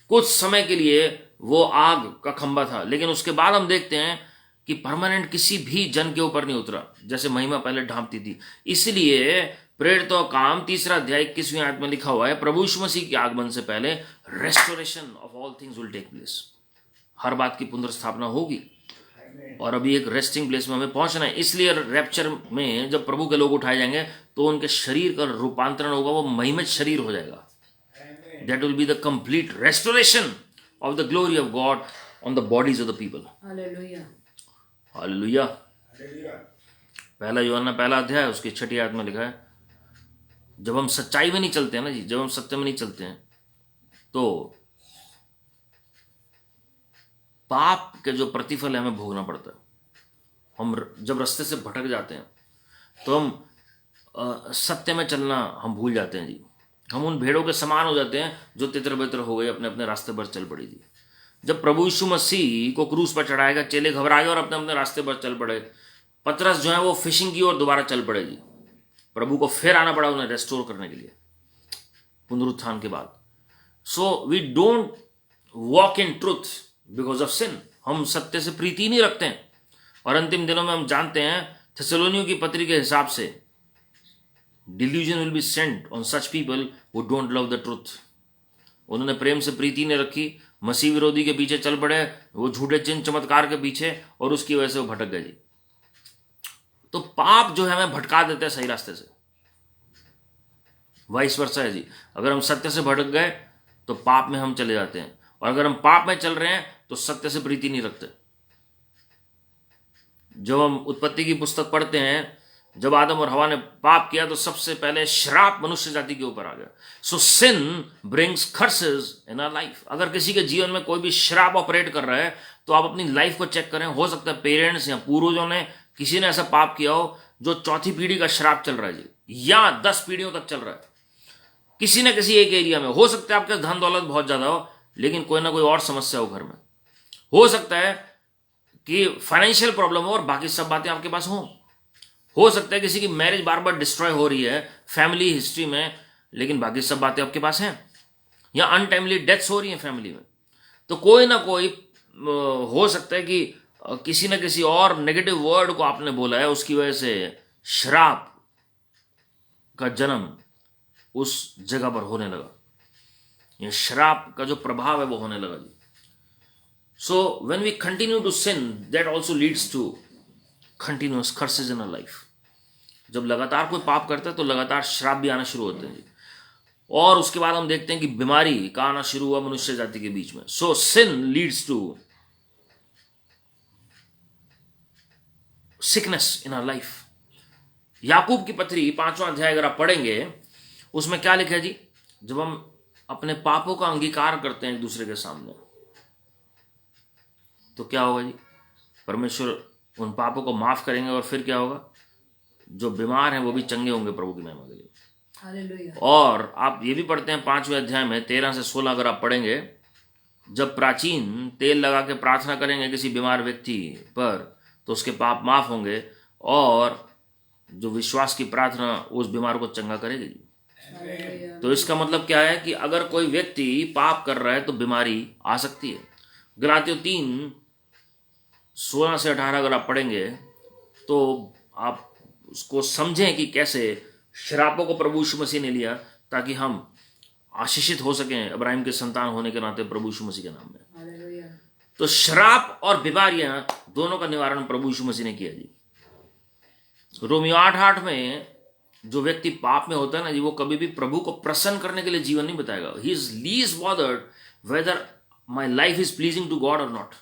कुछ समय के लिए वो आग का खंबा था, लेकिन उसके बाद हम देखते हैं कि परमानेंट किसी भी जन के ऊपर नहीं उतरा, जैसे महिमा पहले ढांपती थी। इसलिए प्रेरितों का काम 3 अध्याय 21वीं आयत में लिखा हुआ है, प्रभु यीशु मसीह के आगमन से पहले restoration of all things will take place. हर बात की पुनर्स्थापना होगी, और अभी एक रेस्टिंग प्लेस में हमें पहुंचना है। इसलिए रैप्चर में जब प्रभु के लोग उठाए जाएंगे तो उनके शरीर का रूपांतरण होगा, वो महिमित शरीर हो जाएगा। That will be the complete restoration of the glory of God on the bodies of the people. Hallelujah. Hallelujah. पहला यूहन्ना 1 अध्याय उसकी 6 आयत में लिखा है, जब हम सच्चाई में नहीं चलते हैं ना जी, जब हम सत्य में नहीं चलते हैं, तो पाप के जो प्रतिफल है हमें भोगना पड़ता है। हम जब रास्ते से भटक जाते हैं तो हम सत्य में चलना हम भूल जाते हैं जी। हम उन भेड़ों के समान हो जाते हैं जो तितर बितर हो गए, अपने अपने रास्ते पर चल पड़ी थी। जब प्रभु यीशु मसीह को क्रूस पर चढ़ाएगा, चेले घबरा गए और अपने अपने रास्ते पर चल पड़े। पतरस जो है वो फिशिंग की ओर दोबारा चल पड़े जी। प्रभु को फिर आना पड़ा उन्हें रेस्टोर करने के लिए पुनरुत्थान के बाद। So we don't walk in truth because of sin. हम सत्य से प्रीति नहीं रखते हैं, और अंतिम दिनों में हम जानते हैं थेसलोनियों की पत्री के हिसाब से delusion will be sent on such people who don't love the truth। उन्होंने प्रेम से प्रीति ने रखी, मसीह विरोधी के पीछे चल पड़े, वो झूठे चिन्ह चमत्कार के पीछे, और उसकी वजह से वो भटक गए जी। तो पाप जो है हमें भटका देते हैं सही रास्ते से, वाइस वर्सा है जी। अगर हम सत्य से भटक गए तो पाप में हम चले जाते हैं, और अगर हम पाप में चल रहे हैं तो सत्य से प्रीति नहीं रखते। जब हम उत्पत्ति की पुस्तक पढ़ते हैं, जब आदम और हवा ने पाप किया तो सबसे पहले श्राप मनुष्य जाति के ऊपर आ गया। So sin brings curses in our life. अगर किसी के जीवन में कोई भी श्राप ऑपरेट कर रहा है तो आप अपनी लाइफ को चेक करें। हो सकता है पेरेंट्स या पूर्वजों ने, किसी ने ऐसा पाप किया हो जो 4थी पीढ़ी का श्राप चल रहा है जी, या 10 पीढ़ियों तक चल रहा है। किसी न किसी एक एरिया में। हो सकता है आपके धन दौलत बहुत ज्यादा हो, लेकिन कोई ना कोई और समस्या हो घर में। हो सकता है कि फाइनेंशियल प्रॉब्लम हो और बाकी सब बातें आपके पास हो सकता है किसी की मैरिज बार बार डिस्ट्रॉय हो रही है फैमिली हिस्ट्री में, लेकिन बाकी सब बातें आपके पास हैं। या अनटाइमली डेथ्स हो रही हैं फैमिली में। तो कोई ना कोई हो सकता है कि किसी न किसी और नेगेटिव वर्ड को आपने बोला है, उसकी वजह से श्राप का जन्म उस जगह पर होने लगा। ये श्राप का जो प्रभाव है वो होने लगा जी। So when we continue to sin, that also leads to continuous curses in a life. जब लगातार कोई पाप करता है तो लगातार श्राप भी आना शुरू होते हैं जी। और उसके बाद हम देखते हैं कि बीमारी का आना शुरू हुआ मनुष्य जाति के बीच में। So sin leads to sickness in our life. Yakub की पत्री 5वां अध्याय अगर आप पढ़ेंगे, उसमें क्या लिखा है जी? जब हम अपने पापों का अंगीकार करते हैं एक दूसरे के सामने, तो क्या होगा जी? परमेश्वर उन पापों को माफ करेंगे और फिर क्या होगा? जो बीमार हैं वो भी चंगे होंगे प्रभु की महिमा के लिए। और आप ये भी पढ़ते हैं 5वें अध्याय में 13 से 16 अगर आप पढ़ेंगे, जब प्राचीन तेल लगा के प्रार्थना करेंगे किसी बीमार व्यक्ति पर तो उसके पाप माफ होंगे, और जो विश्वास की प्रार्थना उस बीमार को चंगा करेगी। तो इसका मतलब क्या है कि अगर कोई व्यक्ति पाप कर रहा है तो बीमारी आ सकती है। गलातियों 3:16 से 18 अगर आप पढ़ेंगे तो आप उसको समझें कि कैसे श्रापों को प्रभु यीशु मसीह ने लिया ताकि हम आशीषित हो सकें इब्राहिम के संतान होने के नाते प्रभु यीशु मसीह के नाम में। तो श्राप और बीमारियां दोनों का निवारण प्रभु यीशु मसीह ने किया जी। रोमियो 8:8 में जो व्यक्ति पाप में होता है ना जी, वो कभी भी प्रभु को प्रसन्न करने के लिए जीवन नहीं बताएगा। He is least bothered whether my life is pleasing to God और नॉट।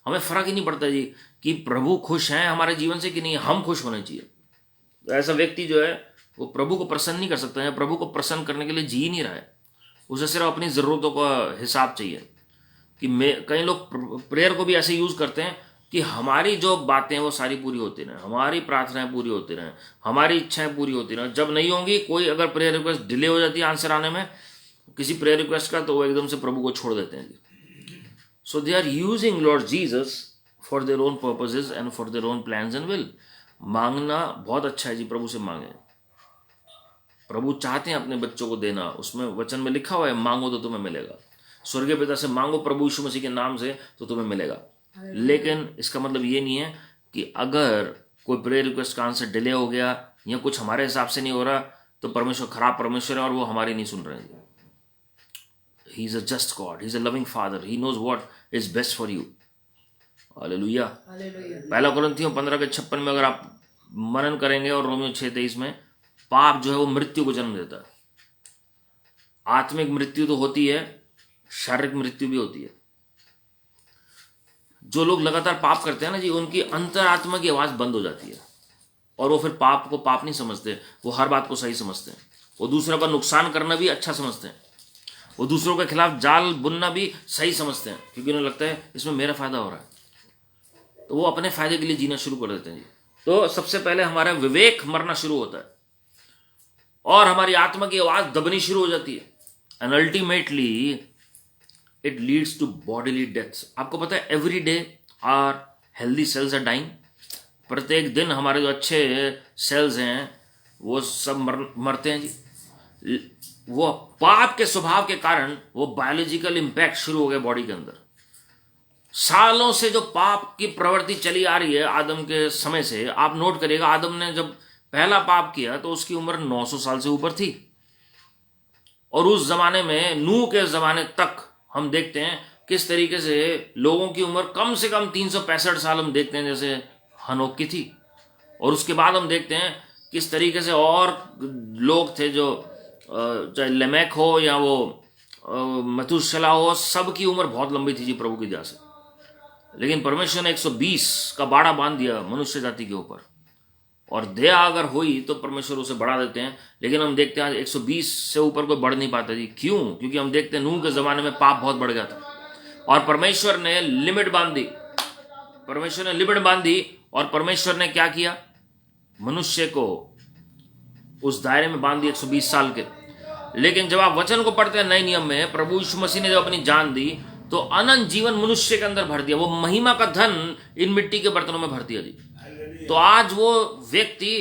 हमें फर्क ही नहीं पड़ता जी कि प्रभु खुश हैं हमारे जीवन से कि नहीं, हम खुश होने चाहिए। तो ऐसा व्यक्ति जो है वो प्रभु को प्रसन्न नहीं कर सकता है, प्रभु को प्रसन्न करने के लिए जी नहीं रहा है। उसे सिर्फ अपनी ज़रूरतों का हिसाब चाहिए। कि कई लोग प्रेयर को भी ऐसे यूज़ करते हैं कि हमारी जो बातें हैं वो सारी पूरी होती रहें, हमारी प्रार्थनाएं पूरी होती रहें, हमारी इच्छाएं पूरी होती रहें। जब नहीं होंगी, कोई अगर प्रेयर रिक्वेस्ट डिले हो जाती है आंसर आने में किसी प्रेयर रिक्वेस्ट का, तो वो एकदम से प्रभु को छोड़ देते हैं। So they are using Lord Jesus for their own purposes and for their own plans and will. मांगना बहुत अच्छा है जी, प्रभु से मांगे। प्रभु चाहते हैं अपने बच्चों को देना। उसमें वचन में लिखा हुआ है, मांगो तो तुम्हें मिलेगा। स्वर्गीय पिता से मांगो प्रभु यीशु मसीह के नाम से तो तुम्हें मिलेगा। लेकिन इसका मतलब ये नहीं है कि अगर कोई प्रेयर रिक्वेस्ट का आंसर डिले हो गया या कुछ हमारे हिसाब से नहीं हो रहा तो परमेश्वर खराब परमेश्वर है और वो हमारी नहीं सुन रहे हैं। He is a just God, he is a loving father, he knows what is best for you. Hallelujah. पहला कोरिन्थियों 15:56 में अगर आप मनन करेंगे और रोमियो 6:23 में, पाप जो है वो मृत्यु को जन्म देता है। आत्मिक मृत्यु तो होती है, शारीरिक मृत्यु भी होती है। जो लोग लगातार पाप करते हैं ना जी, उनकी अंतरात्मा की आवाज बंद हो जाती है और वो फिर पाप को पाप नहीं समझते, वो हर बात को सही समझते हैं। वो दूसरों का नुकसान करना भी अच्छा समझते हैं, वो दूसरों के खिलाफ जाल बुनना भी सही समझते हैं, क्योंकि उन्हें लगता है इसमें मेरा फायदा हो रहा है, तो वो अपने फायदे के लिए जीना शुरू कर देते हैं जी। तो सबसे पहले हमारा विवेक मरना शुरू होता है और हमारी आत्मा की आवाज दबनी शुरू हो जाती है, and ultimately it leads to bodily deaths. आपको पता है every day are healthy cells are dying. प्रत्येक दिन हमारे जो अच्छे सेल्स हैं वो सब मरते हैं जी। वो पाप के स्वभाव के कारण वो बायोलॉजिकल इंपैक्ट शुरू हो गया बॉडी के अंदर। सालों से जो पाप की प्रवृत्ति चली आ रही है आदम के समय से, आप नोट करिएगा, आदम ने जब पहला पाप किया तो उसकी उम्र 900 साल से ऊपर थी, और उस जमाने में नूह के जमाने तक हम देखते हैं किस तरीके से लोगों की उम्र कम से कम 365 साल हम देखते हैं जैसे हनोक की थी। और उसके बाद हम देखते हैं किस तरीके से और लोग थे जो चाहे लेमेक हो या वो मथुशला हो, सबकी उम्र बहुत लंबी थी जी प्रभु की दया से। लेकिन परमेश्वर ने 120 का बाड़ा बांध दिया मनुष्य जाति के ऊपर, और दया अगर हुई तो परमेश्वर उसे बढ़ा देते हैं। लेकिन हम देखते हैं 120 से ऊपर कोई बढ़ नहीं पाता जी। क्यों? क्योंकि हम देखते हैं नूह के जमाने में पाप बहुत बढ़ गया था और परमेश्वर ने लिमिट बांध दी। परमेश्वर ने लिमिट बांधी और परमेश्वर ने क्या किया? मनुष्य को उस दायरे में बांध दिया 120 साल के। लेकिन जब आप वचन को पढ़ते हैं नए नियम में, प्रभु यीशु मसीह ने जब अपनी जान दी तो अनंत जीवन मनुष्य के अंदर भर दिया, वो महिमा का धन इन मिट्टी के बर्तनों में भर दिया जी। तो आज वो व्यक्ति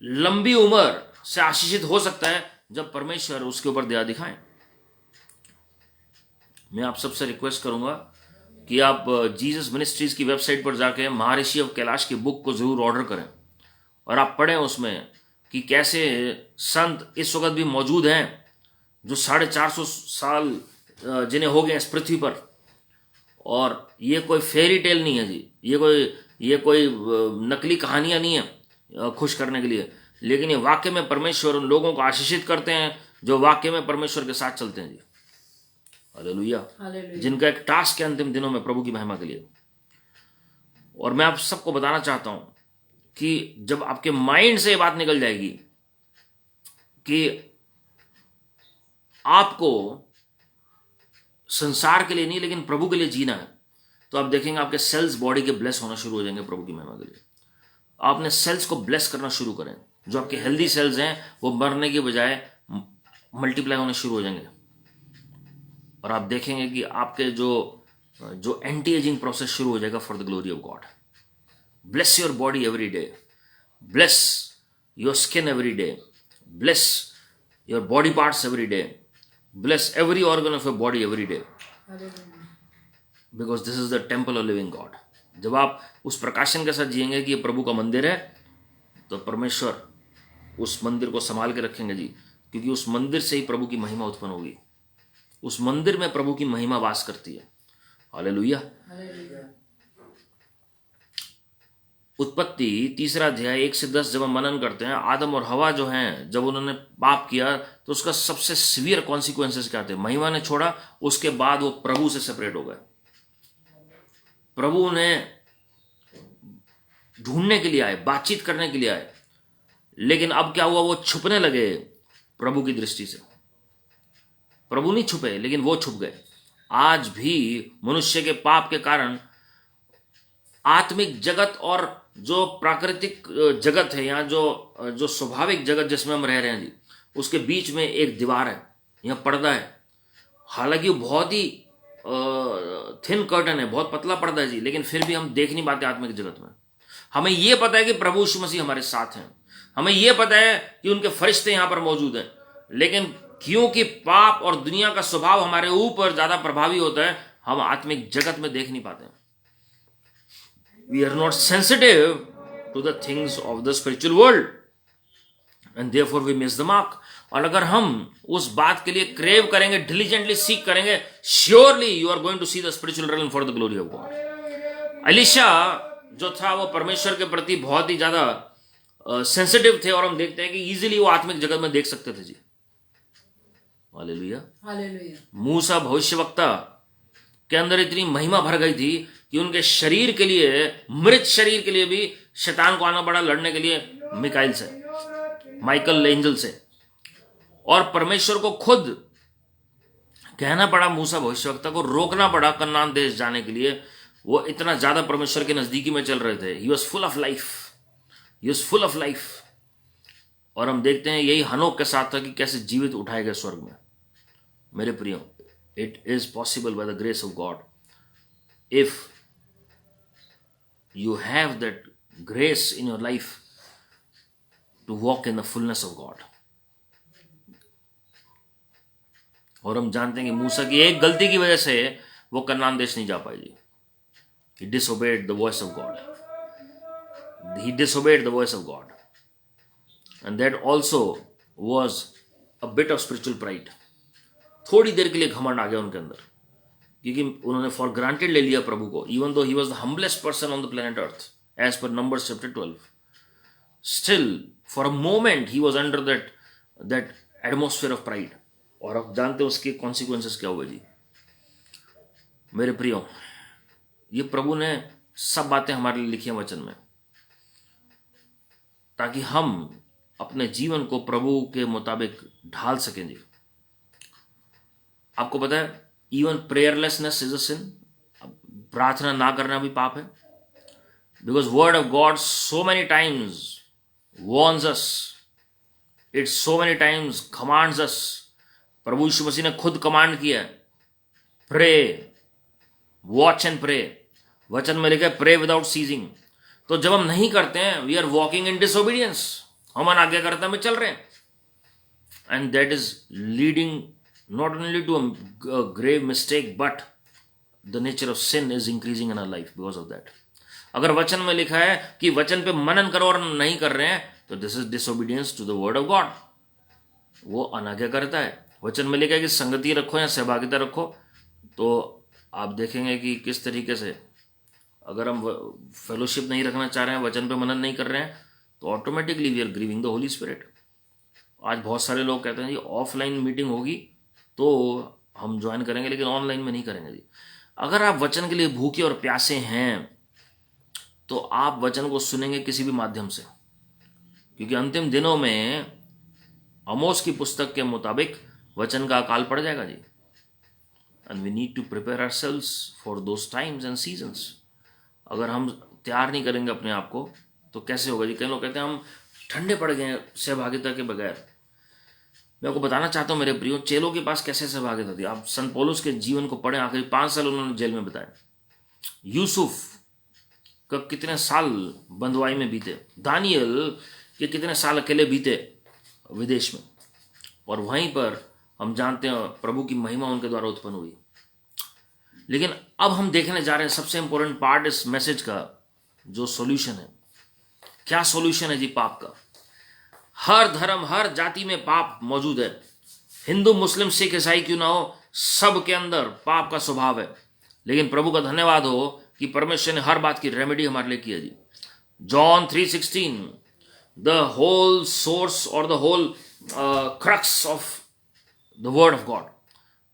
लंबी उम्र से आशीषित हो सकता है जब परमेश्वर उसके ऊपर दया दिखाएं। मैं आप सबसे रिक्वेस्ट करूंगा कि आप जीसस मिनिस्ट्रीज की वेबसाइट पर जाके महर्षि ऑफ कैलाश की बुक को जरूर ऑर्डर करें और आप पढ़ें उसमें कि कैसे संत इस वक्त भी मौजूद हैं जो 450 साल जिन्हें हो गए इस पृथ्वी पर। और ये कोई फेरी टेल नहीं है जी, ये कोई नकली कहानियां नहीं है खुश करने के लिए, लेकिन ये वाक्य में परमेश्वर उन लोगों को आशीषित करते हैं जो वाक्य में परमेश्वर के साथ चलते हैं जी। हालेलुया। जिनका एक टास्क है अंतिम दिनों में प्रभु की महिमा के लिए। और मैं आप सबको बताना चाहता हूं कि जब आपके माइंड से ये बात निकल जाएगी कि आपको संसार के लिए नहीं लेकिन प्रभु के लिए जीना है, तो आप देखेंगे आपके सेल्स बॉडी के ब्लेस होना शुरू हो जाएंगे प्रभु की महिमा के लिए। आपने सेल्स को ब्लेस करना शुरू करें, जो आपके हेल्दी सेल्स हैं वो मरने के बजाय मल्टीप्लाई होने शुरू हो जाएंगे। और आप देखेंगे कि आपके जो एंटी एजिंग प्रोसेस शुरू हो जाएगा for the glory of God. Bless your body every day, bless your skin every day, bless your body parts every day, bless every organ of your body every day, because this is the temple of living God. जब आप उस प्रकाशन के साथ जिएंगे कि ये प्रभु का मंदिर है, तो परमेश्वर उस मंदिर को संभाल के रखेंगे जी, क्योंकि उस मंदिर से ही प्रभु की महिमा उत्पन्न होगी। उस मंदिर में प्रभु की महिमा वास करती है। हालेलुया। उत्पत्ति 3 अध्याय 1 से 10 जब हम मनन करते हैं, आदम और हवा जो हैं जब उन्होंने पाप किया तो उसका सबसे सीवियर कॉन्सिक्वेंसेस क्या थे? महिमा ने छोड़ा, उसके बाद वो प्रभु से सेपरेट हो गए। प्रभु उन्हें ढूंढने के लिए आए, बातचीत करने के लिए आए, लेकिन अब क्या हुआ? वो छुपने लगे प्रभु की दृष्टि से। प्रभु नहीं छुपे, लेकिन वो छुप गए। आज भी मनुष्य के पाप के कारण आत्मिक जगत और जो प्राकृतिक जगत है, या जो स्वाभाविक जगत जिसमें हम रह रहे हैं जी, उसके बीच में एक दीवार है, यहाँ पर्दा है। हालांकि वो बहुत ही थिन कर्टन है, बहुत पतला पर्दा है जी, लेकिन फिर भी हम देख नहीं पाते आत्मिक जगत में। हमें यह पता है कि प्रभु यीशु मसीह हमारे साथ हैं, हमें यह पता है कि उनके फरिश्ते यहां पर मौजूद हैं, लेकिन क्योंकि पाप और दुनिया का स्वभाव हमारे ऊपर ज्यादा प्रभावी होता है, हम आत्मिक जगत में देख नहीं पाते। We are not sensitive to the things of the spiritual world and therefore we miss the mark. और अगर हम उस बात के लिए क्रेव करेंगे, डिलीजेंटली सीख करेंगे, surely you are going to see the spiritual realm for the glory of God. Elisha जो था वो परमेश्वर के प्रति बहुत ही ज्यादा सेंसिटिव थे, और हम देखते हैं कि इजीली वो आत्मिक जगत में देख सकते थे जी। Hallelujah, hallelujah. मूसा भविष्यवक्ता के अंदर इतनी महिमा भर गई थी कि उनके शरीर के लिए, मृत शरीर के लिए भी शैतान को आना पड़ा लड़ने के लिए मिकाइल से, माइकल एंजल से। और परमेश्वर को खुद कहना पड़ा, मूसा भविष्यवक्ता को रोकना पड़ा कनान देश जाने के लिए। वो इतना ज्यादा परमेश्वर के नजदीकी में चल रहे थे। He was full of life, he was full of life. और हम देखते हैं यही हनोक के साथ था कि कैसे जीवित उठाए गए स्वर्ग में। मेरे प्रियो, it is possible by the grace of God if you have that grace in your life to walk in the fullness of God. और हम जानते हैं कि मूसा की एक गलती की वजह से वो कनान देश नहीं जा पाई जी। He disobeyed the voice of God. He disobeyed the voice of God. And that also was a bit of spiritual pride. थोड़ी देर के लिए घमंड आ गया उनके अंदर, क्योंकि उन्होंने फॉर ग्रांटेड ले लिया प्रभु को, even though he was the humblest person on the planet earth as per Numbers chapter 12। Still for a moment he was under that atmosphere of pride. और आप जानते हो उसके कॉन्सिक्वेंसेस क्या हुए जी। मेरे प्रियो, ये प्रभु ने सब बातें हमारे लिए लिखी हैं वचन में, ताकि हम अपने जीवन को प्रभु के मुताबिक ढाल सकें जी। आपको पता है इवन प्रेयरलेसनेस इज अ सिन। प्रार्थना ना करना भी पाप है, because word of God so many times warns us, it so many times commands us प्रभु यीशु मसीह ने खुद कमांड किया है, प्रे, वॉच एंड प्रे। वचन में लिखा है प्रे विदाउट सीजिंग। तो जब हम नहीं करते हैं, we are walking in disobedience, हम अनाज्ञाकारिता में चल रहे हैं, and that is leading not only to a grave mistake but the nature of sin is increasing in our life because of that. अगर वचन में लिखा है कि वचन पे मनन करो और नहीं कर रहे हैं, तो this is disobedience to the word of God, वो अनाज्ञाकारिता है। वचन में लिखा है कि संगति रखो या सहभागिता रखो, तो आप देखेंगे कि किस तरीके से अगर हम फेलोशिप नहीं रखना चाह रहे हैं, वचन पे मनन नहीं कर रहे हैं, तो automatically we are grieving the Holy Spirit. आज बहुत सारे लोग कहते हैं जी ऑफलाइन मीटिंग होगी तो हम ज्वाइन करेंगे, लेकिन ऑनलाइन में नहीं करेंगे जी। अगर आप वचन के लिए भूखे और प्यासे हैं तो आप वचन को सुनेंगे किसी भी माध्यम से, क्योंकि अंतिम दिनों में आमोस की पुस्तक के मुताबिक वचन का अकाल पड़ जाएगा जी। And we need to prepare ourselves for those times and seasons. अगर हम तैयार नहीं करेंगे अपने आप को तो कैसे होगा जी। कई लोग कहते हैं हम ठंडे पड़ गए हैं सहभागिता के बगैर। मैं आपको बताना चाहता हूँ मेरे प्रियो, चेलों के पास कैसे सहभागिता थी। आप संत पौलुस के जीवन को पढ़ें, आखिरी 5 साल उन्होंने जेल में बिताए। यूसुफ का कितने साल बंधुआई में बीते, दानियल के कितने साल अकेले बीते विदेश में, और वहीं पर हम जानते हैं प्रभु की महिमा उनके द्वारा उत्पन्न हुई। लेकिन अब हम देखने जा रहे हैं सबसे इंपॉर्टेंट पार्ट इस मैसेज का, जो सॉल्यूशन है। क्या सॉल्यूशन है जी पाप का? हर धर्म हर जाति में पाप मौजूद है। हिंदू मुस्लिम सिख ईसाई क्यों ना हो, सब के अंदर पाप का स्वभाव है। लेकिन प्रभु का धन्यवाद हो कि परमेश्वर ने हर बात की रेमेडी हमारे लिए किया जी। जॉन 3:16, द होल सोर्स और the whole crux of the word of God,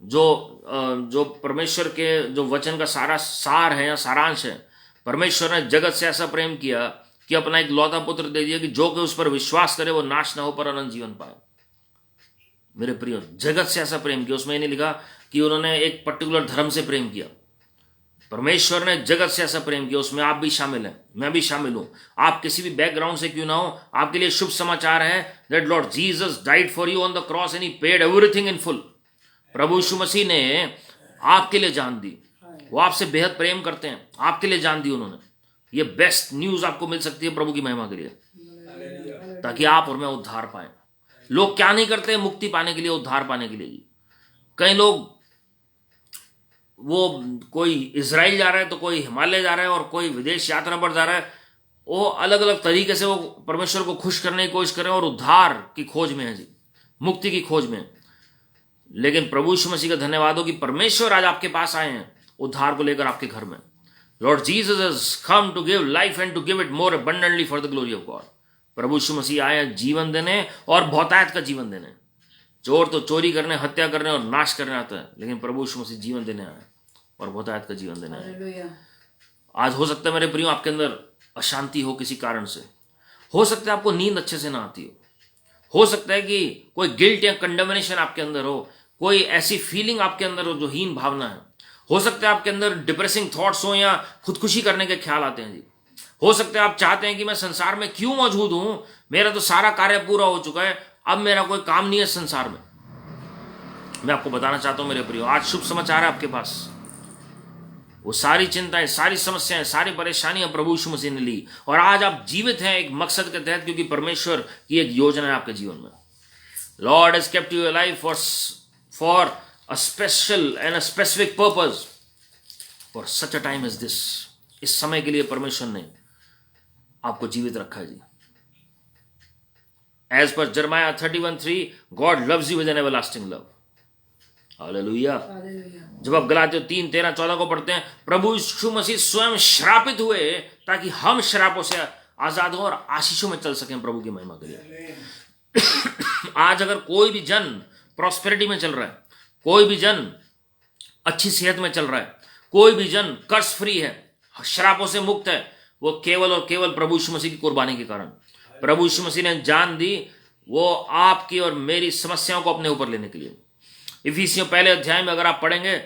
जो परमेश्वर के जो वचन का सारा सार है या सारांश है। परमेश्वर ने जगत से ऐसा प्रेम किया कि अपना एक लौता पुत्र दे दिया कि जो कि उस पर विश्वास करे वो नाश ना हो पर अनंत जीवन पाए। मेरे प्रियो, जगत से ऐसा प्रेम किया, उसमें नहीं लिखा कि उन्होंने एक पर्टिकुलर धर्म से प्रेम किया। परमेश्वर ने जगत से ऐसा प्रेम किया, उसमें आप भी शामिल हैं, मैं भी शामिल हूं। आप किसी भी बैकग्राउंड से क्यों ना हो, आपके लिए शुभ समाचार है that Lord Jesus died for you on the cross and he paid everything in full. प्रभु यीशु मसीह ने आपके लिए जान दी। वो आपसे बेहद प्रेम करते हैं, आपके लिए जान दी उन्होंने। ये बेस्ट न्यूज आपको मिल सकती है प्रभु की महिमा के लिए, ताकि आप और मैं उद्धार पाए। लोग क्या नहीं करते मुक्ति पाने के लिए, उद्धार पाने के लिए। कई लोग, वो कोई इजराइल जा रहा है तो कोई हिमालय जा रहा है और कोई विदेश यात्रा पर जा रहा है। वो अलग अलग तरीके से वो परमेश्वर को खुश करने की कोशिश करें और उद्धार की खोज में है जी, मुक्ति की खोज में। लेकिन प्रभु यीशु मसीह का धन्यवाद हो कि परमेश्वर आज आपके पास आए हैं उद्धार को लेकर आपके घर में। Lord Jesus has come to give life and to give it more abundantly for the glory of God. प्रभु यीशु मसीह आए जीवन देने और बहुतायत का जीवन देने। चोर तो चोरी करने, हत्या करने और नाश करने आता है, लेकिन प्रभु यीशु मसीह जीवन देने आए और बहुतायत का जीवन देने आए। आज हो सकता है मेरे प्रियो आपके अंदर अशांति हो किसी कारण से, हो सकता है आपको नींद अच्छे से ना आती हो सकता है कि कोई गिल्ट या कंडेमनेशन आपके अंदर हो, कोई ऐसी फीलिंग आपके अंदर हो जो हीन भावना है। हो सकता है आपके अंदर डिप्रेसिंग थॉट्स हो या खुदकुशी करने के ख्याल आते हैं जी। हो सकता है आप चाहते हैं कि मैं संसार में क्यों मौजूद हूं, मेरा तो सारा कार्य पूरा हो चुका है, अब मेरा कोई काम नहीं है संसार में। मैं आपको बताना चाहता हूं मेरे प्रियो, आज शुभ समाचार है आपके पास। वो सारी चिंताएं, सारी समस्याएं, सारी परेशानियां प्रभु यीशु मसीह ने ली, और आज आप जीवित हैं एक मकसद के तहत, क्योंकि परमेश्वर की एक योजना है आपके जीवन में। Lord has kept you alive for a special and a specific purpose for such a time as this। इस समय के लिए परमेश्वर ने आपको जीवित रखा है जी। As per Jeremiah 31:3, God loves you with an everlasting love। Hallelujah. जब आप गलातियों 3:13-14 को पढ़ते हैं, प्रभु यीशु मसीह स्वयं श्रापित हुए ताकि हम श्रापों से आजाद हो और आशीषों में चल सकें प्रभु की महिमा के लिए। आज अगर कोई भी जन प्रॉस्पेरिटी में चल रहा है, कोई भी जन अच्छी सेहत में चल रहा है, कोई भी जन कर्ज फ्री है, शराबों से मुक्त है, वो केवल और केवल प्रभु यीशु मसीह की कुर्बानी के कारण। प्रभु यीशु मसीह ने जान दी वो आपकी और मेरी समस्याओं को अपने ऊपर लेने के लिए। इफिसियों पहले अध्याय में अगर आप पढ़ेंगे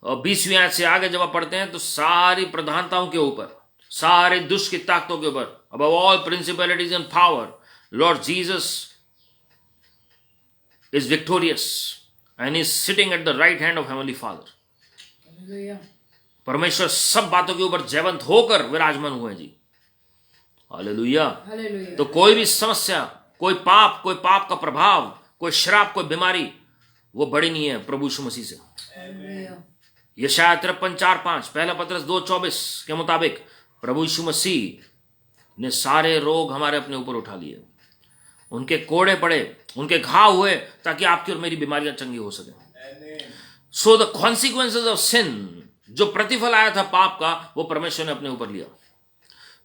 20वीं आयत से आगे जब आप पढ़ते हैं, तो सारी प्रधानताओं के ऊपर, सारे दुष्ट की ताकतों के ऊपर, above all principalities and power, Lord Jesus is victorious. and is sitting at the right hand of heavenly Father. परमेश्वर सब बातों के ऊपर जयवंत होकर विराजमान हुए जी। हालेलुया। तो कोई भी समस्या, कोई पाप का प्रभाव, कोई श्राप, कोई बीमारी, वो बड़ी नहीं है प्रभु यीशु मसीह से। यशायाह 53:4-5, पहला पत्रस 2:24 के मुताबिक प्रभु यीशु मसीह ने सारे रोग हमारे अपने ऊपर उठा लिए। उनके कोड़े पड़े, उनके घाव हुए, ताकि आपकी और मेरी बीमारियां चंगी हो सके। So the consequences of sin, जो प्रतिफल आया था पाप का, वो परमेश्वर ने अपने ऊपर लिया।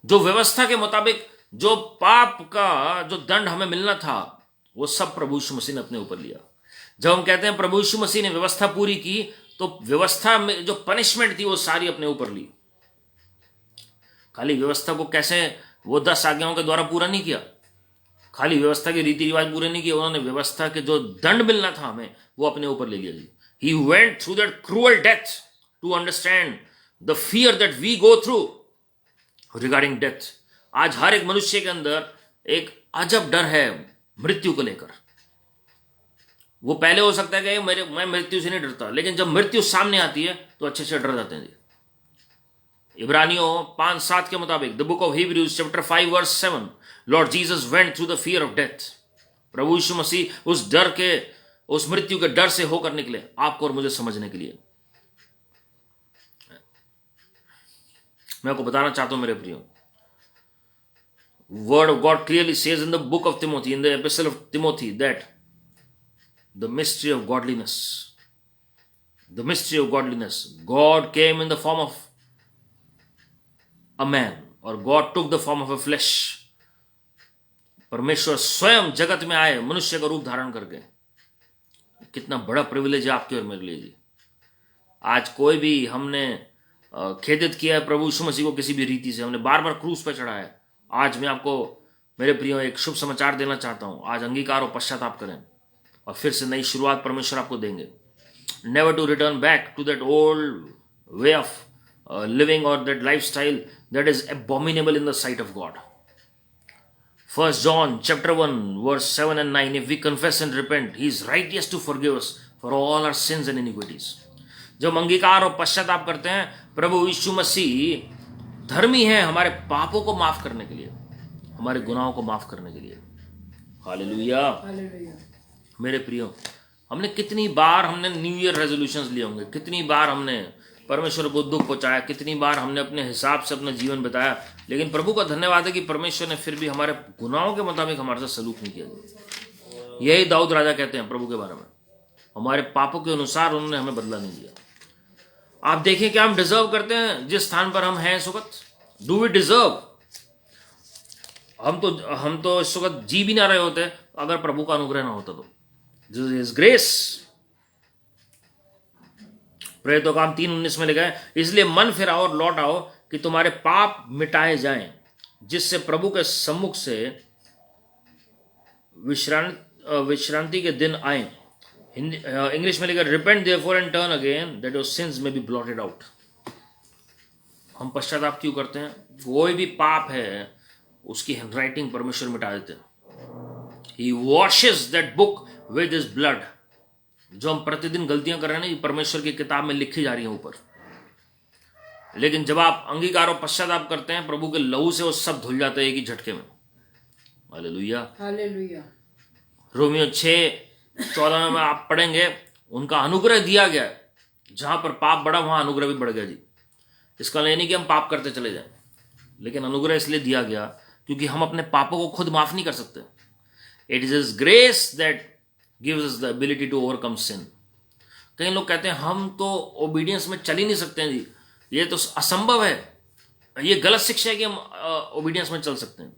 जो व्यवस्था के मुताबिक जो पाप का जो दंड हमें मिलना था, वो सब प्रभु यीशु मसीह ने अपने ऊपर लिया। जब हम कहते हैं प्रभु यीशु मसीह ने व्यवस्था पूरी की, तो व्यवस्था में जो पनिशमेंट थी वो सारी अपने ऊपर ली। खाली व्यवस्था को कैसे वो 10 आज्ञाओं के द्वारा पूरा नहीं किया, खाली व्यवस्था के रीति रिवाज पूरे नहीं किए, उन्होंने व्यवस्था के जो दंड मिलना था हमें, वो अपने ऊपर ले लिया जी। He went through that cruel death to understand the fear that we go through regarding death. आज हर एक मनुष्य के अंदर एक अजब डर है मृत्यु को लेकर। वो पहले हो सकता है कि मैं मृत्यु से नहीं डरता, लेकिन जब मृत्यु सामने आती है तो अच्छे से डर जाते हैं जी। इब्रानियों 5:7 के मुताबिक, the book of Hebrews chapter 5:7, Lord Jesus went through the fear of death. प्रभु यीशु मसीह उस मृत्यु के डर से होकर निकले, आपको और मुझे समझने के लिए। मैं आपको बताना चाहता हूं मेरे प्रियो, word of God clearly says in the book of Timothy, in the epistle of Timothy, that the mystery of godliness, God came in the form of a man, और God took the form of a flesh. परमेश्वर स्वयं जगत में आए मनुष्य का रूप धारण करके। कितना बड़ा प्रिविलेज है आपके और मेरे लिए जी। आज कोई भी हमने खेदित किया है प्रभु यीशु मसीह को किसी भी रीति से, हमने बार बार क्रूस पर चढ़ाया है। आज मैं आपको मेरे प्रियो एक शुभ समाचार देना चाहता हूं। आज अंगीकार और पश्चाताप करें और फिर से नई शुरुआत परमेश्वर आपको देंगे। Never to return back to that old way of living और that lifestyle that is abominable in the sight of God. 1 John chapter 1 verse 7 and 9, if we confess and repent, he is righteous to forgive us for all our sins and iniquities. जब अंगीकार और पश्चाताप करते हैं, प्रभु यीशु मसीह धर्मी है हमारे पापों को माफ करने के लिए, हमारे गुनाहों को माफ करने के लिए। हालेलुया। मेरे प्रियो, हमने कितनी बार हमने न्यू ईयर रेजोल्यूशंस लिए होंगे, कितनी बार हमने परमेश्वर को दुख पहुंचाया, कितनी बार हमने अपने हिसाब से अपना जीवन बताया, लेकिन प्रभु का धन्यवाद है कि परमेश्वर ने फिर भी हमारे गुनाहों के मुताबिक हमारे साथ सलूक नहीं किया। यही दाऊद राजा कहते हैं प्रभु के बारे में, हमारे पापों के अनुसार उन्होंने हमें बदला नहीं दिया। आप देखिए क्या हम डिजर्व करते हैं जिस स्थान पर हम हैं इस वक्त? Do we deserve? हम तो इस वक्त जी भी ना रहे होते अगर प्रभु का अनुग्रह ना होता तो। This is grace. प्रेरितों काम 3:19 में लिखा है, इसलिए मन फिराओ और लौट आओ कि तुम्हारे पाप मिटाए जाएं, जिससे प्रभु के सम्मुख से विश्रांति के दिन आए। इंग्लिश में लिखा, repent therefore and turn again that your sins may be blotted out. हम पश्चाताप क्यों करते हैं? कोई भी पाप है उसकी हैंडराइटिंग परमेश्वर मिटा देते हैं। He washes that book with his blood. जो हम प्रतिदिन गलतियां कर रहे हैं ना, ये परमेश्वर की किताब में लिखी जा रही है ऊपर। लेकिन जब आप अंगीकार और पश्चाताप करते हैं, प्रभु के लहू से वो सब धुल जाते हैं एक ही झटके में। Hallelujah, hallelujah. रोमियो 6:14 में आप पढ़ेंगे, उनका अनुग्रह दिया गया है, जहां पर पाप बढ़ा वहां अनुग्रह भी बढ़ गया जी। इसका नहीं कि हम पाप करते चले जाएं, लेकिन अनुग्रह इसलिए दिया गया क्योंकि हम अपने पापों को खुद माफ नहीं कर सकते। It is his grace that gives us the ability to overcome sin. कई लोग कहते हैं हम तो ओबीडियंस में चल ही नहीं सकते हैं जी, ये तो असंभव है, ये गलत शिक्षा है कि हम ओबीडियंस में चल सकते हैं।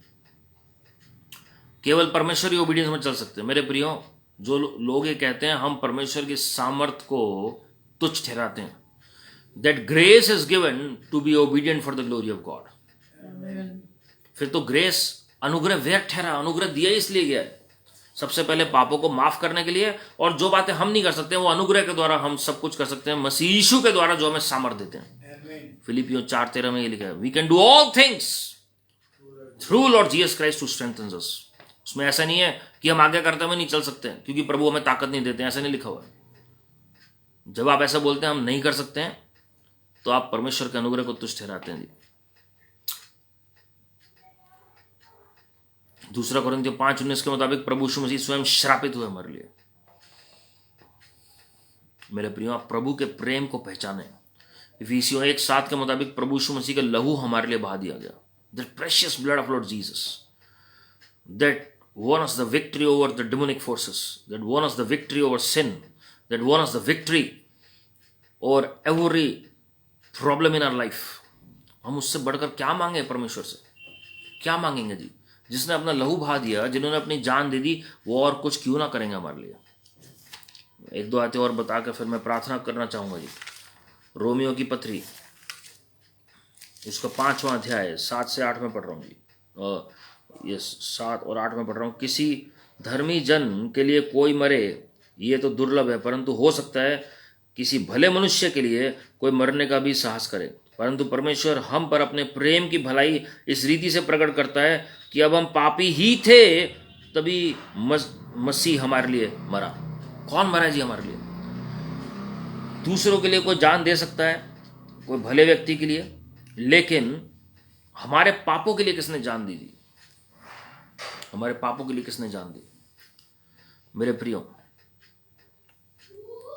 केवल परमेश्वर ही ओबीडियंस में चल सकते हैं। मेरे प्रियो, जो लोग ये कहते हैं हम परमेश्वर की सामर्थ को तुच्छ ठहराते हैं, that grace is given to be obedient for the glory of God. फिर तो ग्रेस, अनुग्रह व्यर्थ ठहरा, अनुग्रह दिया इसलिए गया है सबसे पहले पापों को माफ करने के लिए, और जो बातें हम नहीं कर सकते वो अनुग्रह के द्वारा हम सब कुछ कर सकते हैं, मसीह यीशु के द्वारा जो हमें सामर्थ देते हैं। फिलिपियों 4:13 में ये लिखा है, we can do all things through Lord Jesus Christ who strengthens us. उसमें ऐसा नहीं है कि हम आगे करते हुए नहीं चल सकते क्योंकि प्रभु हमें ताकत नहीं देते, ऐसा नहीं लिखा हुआ है। जब आप ऐसा बोलते हैं हम नहीं कर सकते हैं, तो आप परमेश्वर के अनुग्रह को तुच्छ ठहराते हैं जी। 2 कोरिन्थियों 5:19 के मुताबिक प्रभु यीशु मसीह स्वयं श्रापित हुए हमारे लिए। मेरे प्रियो, आप प्रभु के प्रेम को पहचाने। इफिसियों 1:7 के मुताबिक प्रभु यीशु मसीह का लहू हमारे लिए बहा दिया गया। That precious blood of Lord Jesus that won us the victory over the demonic forces, that won us the victory over sin, that won us the victory over every problem in our life। हम उससे बढ़कर क्या मांगे परमेश्वर से? क्या मांगेंगे जी? जिसने अपना लहू बहा दिया, जिन्होंने अपनी जान दे दी, वो और कुछ क्यों ना करेंगे हमारे लिए? 1-2 आयतें और बताकर फिर मैं प्रार्थना करना चाहूंगा जी। रोमियो की पत्री, उसका 5वां अध्याय 7 से 8 में पढ़ रहा हूँ जी। ये 7 और 8 में पढ़ रहा हूँ। किसी धर्मी जन के लिए कोई मरे ये तो दुर्लभ है, परंतु हो सकता है किसी भले मनुष्य के लिए कोई मरने का भी साहस करे। परंतु परमेश्वर हम पर अपने प्रेम की भलाई इस रीति से प्रकट करता है कि अब हम पापी ही थे तभी मसीह हमारे लिए मरा। कौन मरा जी हमारे लिए? दूसरों के लिए कोई जान दे सकता है, कोई भले व्यक्ति के लिए, लेकिन हमारे पापों के लिए किसने जान दी? हमारे पापों के लिए किसने जान दी? मेरे प्रियो,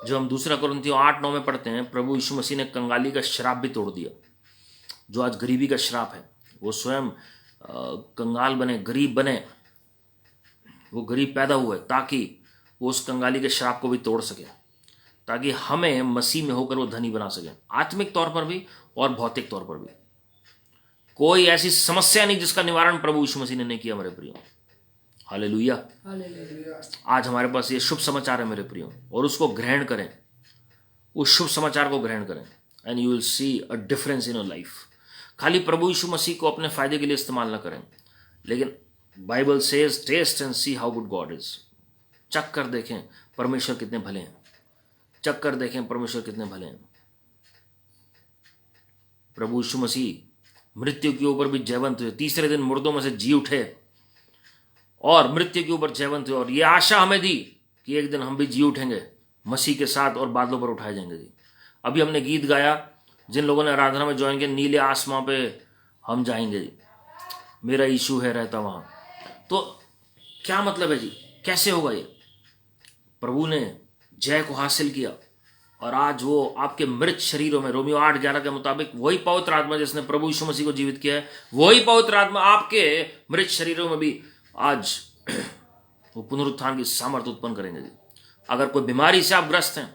जो हम 2 कोरिन्थियों 8-9 में पढ़ते हैं, प्रभु यीशु मसीह ने कंगाली का श्राप भी तोड़ दिया। जो आज गरीबी का श्राप है, वो स्वयं कंगाल बने, गरीब बने, वो गरीब पैदा हुए ताकि वो उस कंगाली के श्राप को भी तोड़ सके, ताकि हमें मसीह में होकर वो धनी बना सके, आत्मिक तौर पर भी और भौतिक तौर पर भी। कोई ऐसी समस्या नहीं जिसका निवारण प्रभु यीशु मसीह ने नहीं किया मेरे प्रियो। हालेलुया। आज हमारे पास ये शुभ समाचार है मेरे प्रियो, और उसको ग्रहण करें, उस शुभ समाचार को ग्रहण करें, and you will see a difference in your life. खाली प्रभु यीशु मसीह को अपने फायदे के लिए इस्तेमाल ना करें, लेकिन Bible says taste and see how good God is. चख कर देखें परमेश्वर कितने भले हैं। चख कर देखें परमेश्वर कितने भले हैं। प्रभु यीशु मसीह मृत्यु के ऊपर भी जयवंत हुए, 3रे दिन मुर्दों में से जी उठे और मृत्यु के ऊपर जयवंत हुए, और ये आशा हमें दी कि एक दिन हम भी जी उठेंगे मसीह के साथ और बादलों पर उठाए जाएंगे जी। अभी हमने गीत गाया, जिन लोगों ने आराधना में ज्वाइन किया, नीले आसमां पे हम जाएंगे जी, मेरा यीशु है रहता वहां। तो क्या मतलब है जी? कैसे होगा ये? प्रभु ने जय को हासिल किया, और आज वो आपके मृत शरीरों में, रोमियो 8:11 के मुताबिक, वही पवित्र आत्मा जिसने प्रभु यीशु मसीह को जीवित किया है, वही पवित्र आत्मा आपके मृत शरीरों में भी आज वो पुनरुत्थान की सामर्थ्य उत्पन्न करेंगे जी। अगर कोई बीमारी से आप ग्रस्त हैं,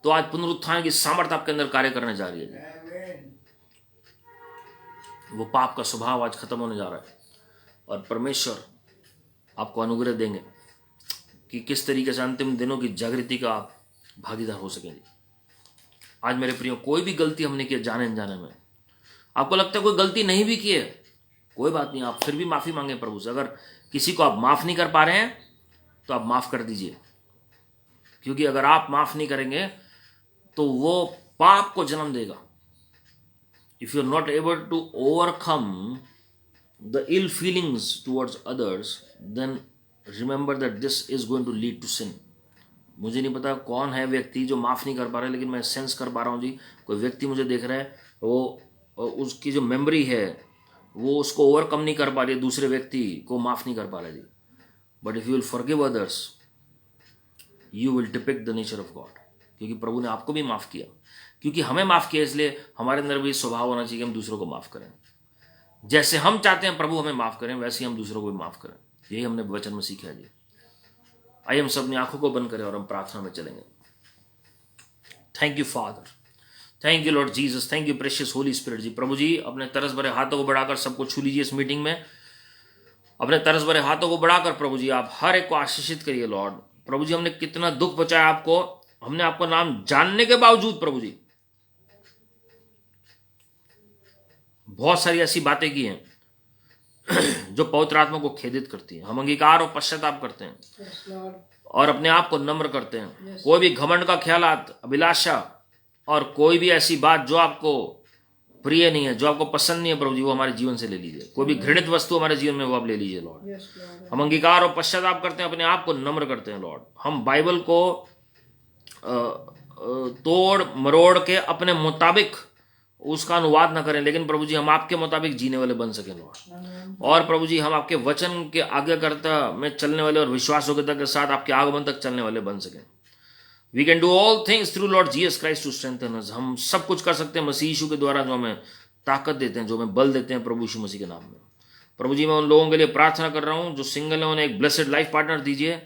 तो आज पुनरुत्थान की सामर्थ्य आपके अंदर कार्य करने जा रही है जी। वो पाप का स्वभाव आज खत्म होने जा रहा है, और परमेश्वर आपको अनुग्रह देंगे कि किस तरीके से अंतिम दिनों की जागृति का आप भागीदार हो सकेंगे। आज मेरे प्रियो, कोई भी गलती हमने की जाने अनजाने में, आपको लगता है कोई गलती नहीं भी की है, कोई बात नहीं, आप फिर भी माफी मांगे प्रभु से। अगर किसी को आप माफ नहीं कर पा रहे हैं तो आप माफ कर दीजिए, क्योंकि अगर आप माफ नहीं करेंगे तो वो पाप को जन्म देगा। If you are not able to overcome the ill feelings towards others, then remember that this is going to lead to sin. मुझे नहीं पता कौन है व्यक्ति जो माफ नहीं कर पा रहा है, लेकिन मैं सेंस कर पा रहा हूँ जी, कोई व्यक्ति मुझे देख रहा है, वो उसकी जो मेमोरी है वो उसको ओवरकम नहीं कर पा रही है, दूसरे व्यक्ति को माफ नहीं कर पा रहा जी। But if you will forgive others, you will depict the nature of God, क्योंकि प्रभु ने आपको भी माफ किया। क्योंकि हमें माफ किया, इसलिए हमारे अंदर भी स्वभाव होना चाहिए कि हम दूसरों को माफ करें। जैसे हम चाहते हैं प्रभु हमें माफ करें, वैसे ही हम दूसरों को भी माफ करें। यही हमने वचन में सीखा है जी। आइए हम सब अपनी आंखों को बंद करें और हम प्रार्थना में चलेंगे। Thank you Father, thank you Lord Jesus, thank you precious Holy Spirit ji. प्रभु जी, अपने तरस भरे हाथों को बढ़ाकर सबको छू लीजिए इस मीटिंग में। अपने तरस भरे हाथों को बढ़ाकर प्रभु जी आप हर एक को आशीषित करिए लॉर्ड। प्रभु जी, हमने कितना दुख बचाया आपको, हमने आपका नाम जानने के बावजूद प्रभु जी बहुत सारी ऐसी बातें की हैं जो पवित्र आत्मा को खेदित करती हैं। हम अंगीकार और पश्चाताप करते हैं और अपने आप को नम्र करते हैं। कोई भी घमंड का ख्यालात, अभिलाषा और कोई भी ऐसी बात जो आपको प्रिय नहीं है, जो आपको पसंद नहीं है प्रभु जी, वो हमारे जीवन से ले लीजिए। कोई भी घृणित वस्तु हमारे जीवन में वो आप ले लीजिए लॉर्ड। हम अंगीकार और पश्चाताप करते हैं, अपने आप को नम्र करते हैं लॉर्ड। हम बाइबल को तोड़ मरोड़ के अपने मुताबिक उसका अनुवाद ना करें, लेकिन प्रभु जी हम आपके मुताबिक जीने वाले बन सकें लॉर्ड। और प्रभु जी हम आपके वचन के आज्ञाकर्ता में चलने वाले और विश्वासयोग्यता के साथ आपके आगमन तक चलने वाले बन सकें। We can do all things through Lord Jesus Christ to strengthen us. हम सब कुछ कर सकते हैं मसीह यीशु के द्वारा जो हमें ताकत देते हैं, जो हमें बल देते हैं प्रभु यीशु मसीह के नाम में। प्रभु जी मैं उन लोगों के लिए प्रार्थना कर रहा हूं जो सिंगल है, उन्हें एक ब्लेसेड लाइफ पार्टनर दीजिए,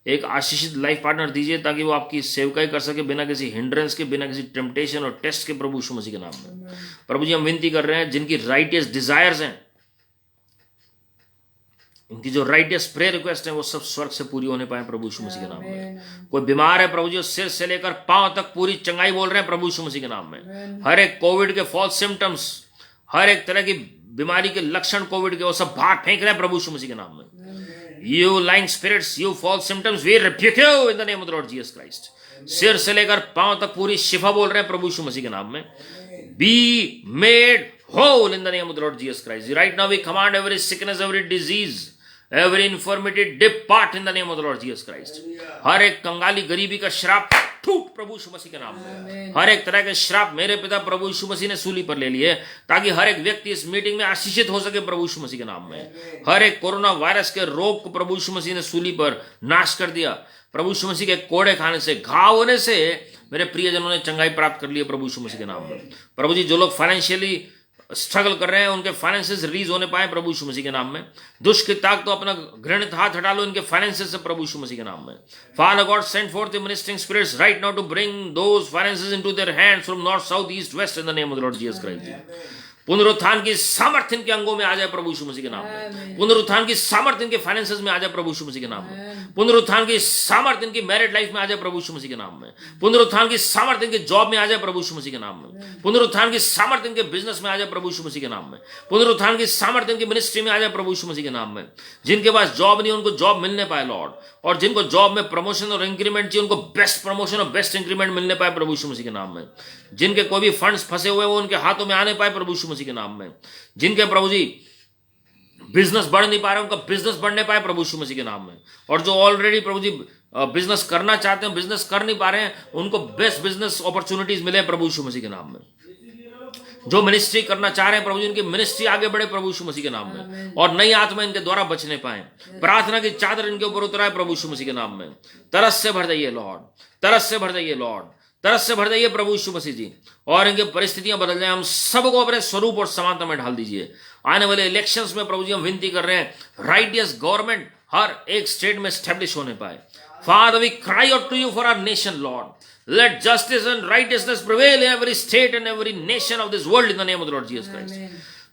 एक आशीषित लाइफ पार्टनर दीजिए, ताकि वो आपकी सेवकाई कर सके बिना किसी हिंड्रेंस के, बिना किसी टेम्पटेशन और टेस्ट के प्रभु यीशु मसीह के नाम में। प्रभु जी हम विनती कर रहे हैं जिनकी राइटियस डिजायर्स हैं, उनकी जो राइटियस प्रेयर रिक्वेस्ट है वो सब स्वर्ग से पूरी होने पाए प्रभु यीशु मसीह के नाम में। कोई बीमार है प्रभु जी, सिर से लेकर पांव तक पूरी चंगाई बोल रहे हैं प्रभु यीशु मसीह के नाम में। हर एक कोविड के फॉल्स सिम्टम्स, हर एक तरह की बीमारी के लक्षण कोविड के, वो सब बाहर फेंक रहे हैं प्रभु यीशु मसीह के नाम में। You lying spirits, you false symptoms, we rebuke you in the name of the Lord Jesus Christ. सिर से लेकर पांव तक पूरी शिफा बोल रहे हैं प्रभु यीशु मसीह के नाम में। Be made whole in the name of the Lord Jesus Christ. Right now we command every sickness, every disease, every infirmity depart in the name of the Lord Jesus Christ। हर एक कंगाली गरीबी का श्राप टूट प्रभु यीशु मसीह के नाम में। हर एक तरह के श्राप मेरे पिता प्रभु यीशु मसीह ने सूली पर ले लिए, ताकि हर एक व्यक्ति इस मीटिंग में आशीषित हो सके प्रभु यीशु मसीह के नाम में। हर एक कोरोना वायरस के रोग को प्रभु यीशु मसीह ने सूली पर नाश कर दिया। प्रभु यीशु मसीह के कोड़े खाने से, घाव होने से मेरे प्रियजनों ने चंगाई प्राप्त कर ली प्रभु यीशु मसीह के नाम में। प्रभु जी जो लोग फाइनेंशियली स्ट्रगल कर रहे हैं, उनके फाइनेंसेस रिलीज होने पाए प्रभु यीशु मसीह के नाम में। दुष्ट की ताकत तो अपना घृणित हाथ हटा लो इनके फाइनेंसेस से प्रभु यीशु मसीह के नाम में। Father God, send forth the ministering spirits right now to bring those finances into their hands from north, south, east, west in the name of the Lord Jesus Christ। पुनरुत्थान की सामर्थ्य इनके अंगों में आ जाए प्रभु यीशु मसीह के नाम में। पुनरुत्थान की सामर्थ्य इनके फाइनेंसेस में आ जाए प्रभु यीशु मसीह के नाम में। पुनरुत्थान की सामर्थ्य इनकी मैरिड लाइफ में आ जाए प्रभु यीशु मसीह के नाम में। पुनरुत्थान की सामर्थ्य इनके जॉब में आ जाए प्रभु यीशु मसीह के नाम में। पुनरुत्थान की सामर्थ्य इनके बिजनेस में आ जाए प्रभु यीशु मसीह के नाम में। पुनरुत्थान की सामर्थ्य इनकी मिनिस्ट्री में आ जाए प्रभु यीशु मसीह के नाम में। जिनके पास जॉब नहीं उनको जॉब मिलने पाए लॉर्ड, और जिनको जॉब में प्रमोशन और इंक्रीमेंट चाहिए उनको बेस्ट प्रमोशन और बेस्ट इंक्रीमेंट मिलने पाए प्रभु यीशु मसीह के नाम में। जिनके कोई भी फंड्स फंसे हुए वो उनके हाथों में आने पाए प्रभु यीशु मसीह के नाम में। जिनके प्रभु जी बिजनेस बढ़ नहीं पा रहे उनका बिजनेस बढ़ने पाए प्रभु यीशु मसीह के नाम में। और जो ऑलरेडी प्रभु जी बिजनेस करना चाहते हैं, बिजनेस कर नहीं पा रहे हैं, उनको बेस्ट बिजनेस अपॉर्चुनिटीज मिले प्रभु यीशु मसीह के नाम में। जो मिनिस्ट्री करना चाह रहे हैं प्रभु जी, उनकी मिनिस्ट्री आगे बढ़े प्रभु यीशु मसीह के नाम में, और नई आत्मा इनके द्वारा बचने पाए। प्रार्थना की चादर इनके ऊपर उतराए प्रभु यीशु मसीह के नाम में। तरस से भर जाइए लॉर्ड, तरस से भर जाइए लॉर्ड, तरस से भर जाइए प्रभु यीशु मसीह जी, और इनकी परिस्थितियां बदल जाए। हम सबको अपने स्वरूप और समानता में ढाल दीजिए। आने वाले इलेक्शंस में प्रभु जी हम विनती कर रहे हैं, राइटियस गवर्नमेंट हर एक स्टेट में स्टैब्लिश होने पाए। Father, we cry out to you for our nation, Lord. Let justice and righteousness prevail in every state and every nation of this world in the name of the Lord Jesus Christ।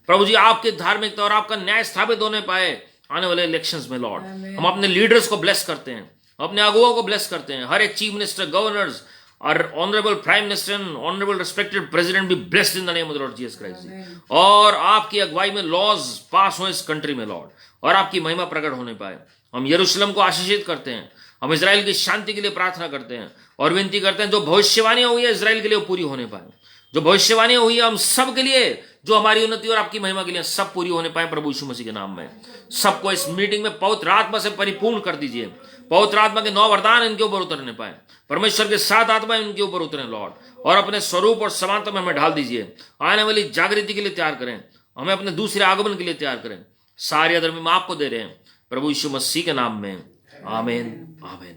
प्रभु जी आपकी धार्मिकता और आपका न्याय स्थापित होने पाए आने वाले इलेक्शंस में लॉर्ड। हम अपने लीडर्स को ब्लेस करते हैं, अपने अगुओं को ब्लेस करते हैं। हर एक चीफ मिनिस्टर, गवर्नर्स, और honourable prime minister and honourable respected president भी blessed in the name of the Lord Jesus Christ. और आपकी अगुवाई में लॉज पास हो इस कंट्री में लॉर्ड, और आपकी महिमा प्रकट होने पाए। हम यरूशलेम को आशीषित करते हैं, हम इजराइल की शांति के लिए प्रार्थना करते हैं और विनती करते हैं जो भविष्यवाणियां हुई है इजराइल के लिए वो पूरी होने पाए। जो भविष्यवाणियां हुई है हम सब के लिए, जो हमारी उन्नति और आपकी महिमा के लिए, सब पूरी होने पाए प्रभु यीशु मसीह के नाम में। सबको इस मीटिंग में पवित्र आत्मा से परिपूर्ण कर दीजिए। पवित्र आत्मा के 9 वरदान इनके ऊपर उतरने पाए। परमेश्वर के 7 आत्मा इनके ऊपर उतरे लॉर्ड, और अपने स्वरूप और समानता में हमें ढाल दीजिए। आने वाली जागृति के लिए तैयार करें, हमें अपने दूसरे आगमन के लिए तैयार करें। सारी आदर में आपको दे रहे हैं प्रभु यीशु मसीह के नाम में, आमीन आमीन।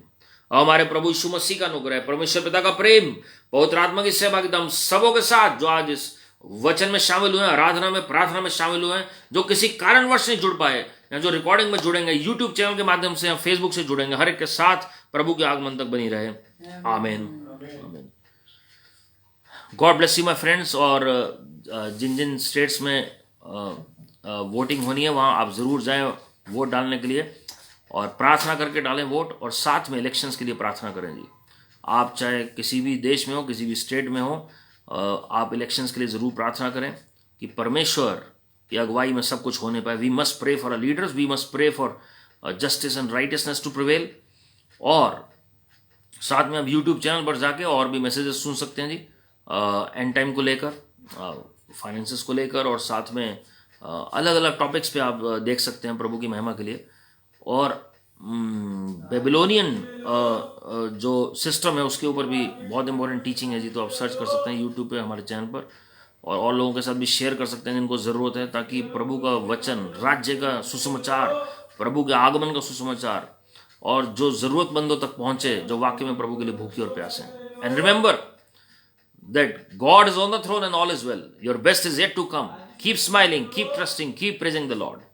हमारे प्रभु यीशु मसीह का अनुग्रह, परमेश्वर पिता का प्रेम, पवित्र आत्मा की सहभागिता हम सबों के साथ जो आज इस वचन में शामिल हुए हैं, आराधना में, प्रार्थना में शामिल हुए हैं, जो किसी कारणवश नहीं जुड़ पाए या जो रिकॉर्डिंग में जुड़ेंगे, यूट्यूब चैनल के माध्यम से या फेसबुक से जुड़ेंगे, हर एक के साथ प्रभु के आगमन तक बनी रहे। आमीन आमीन। God bless you my friends. और जिन जिन स्टेट्स में वोटिंग होनी है वहाँ आप जरूर जाएं वोट डालने के लिए, और प्रार्थना करके डालें वोट, और साथ में इलेक्शंस के लिए प्रार्थना करें जी। आप चाहे किसी भी देश में हो, किसी भी स्टेट में हो, आप इलेक्शंस के लिए ज़रूर प्रार्थना करें कि परमेश्वर की अगुवाई में सब कुछ होने पाए। We must pray for our leaders, we must pray for justice and righteousness to prevail. और साथ में आप यूट्यूब चैनल पर जाके और भी मैसेजेस सुन सकते हैं जी, एंड टाइम को लेकर, फाइनेंसेस को लेकर, और साथ में अलग अलग टॉपिक्स पे आप देख सकते हैं प्रभु की महिमा के लिए। और बेबीलोनियन जो सिस्टम है उसके ऊपर भी बहुत इंपॉर्टेंट टीचिंग है जी, तो आप सर्च कर सकते हैं यूट्यूब पे हमारे चैनल पर, और लोगों के साथ भी शेयर कर सकते हैं जिनको ज़रूरत है, ताकि प्रभु का वचन, राज्य का सुसमाचार, प्रभु के आगमन का सुसमाचार और जो ज़रूरतमंदों तक पहुंचे, जो वाकई में प्रभु के लिए भूखे और प्यासे हैं। And remember that God is on the throne and all is well. Your best is yet to come. Keep smiling, keep trusting, keep praising the Lord.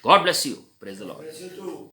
God bless you. Praise the Lord.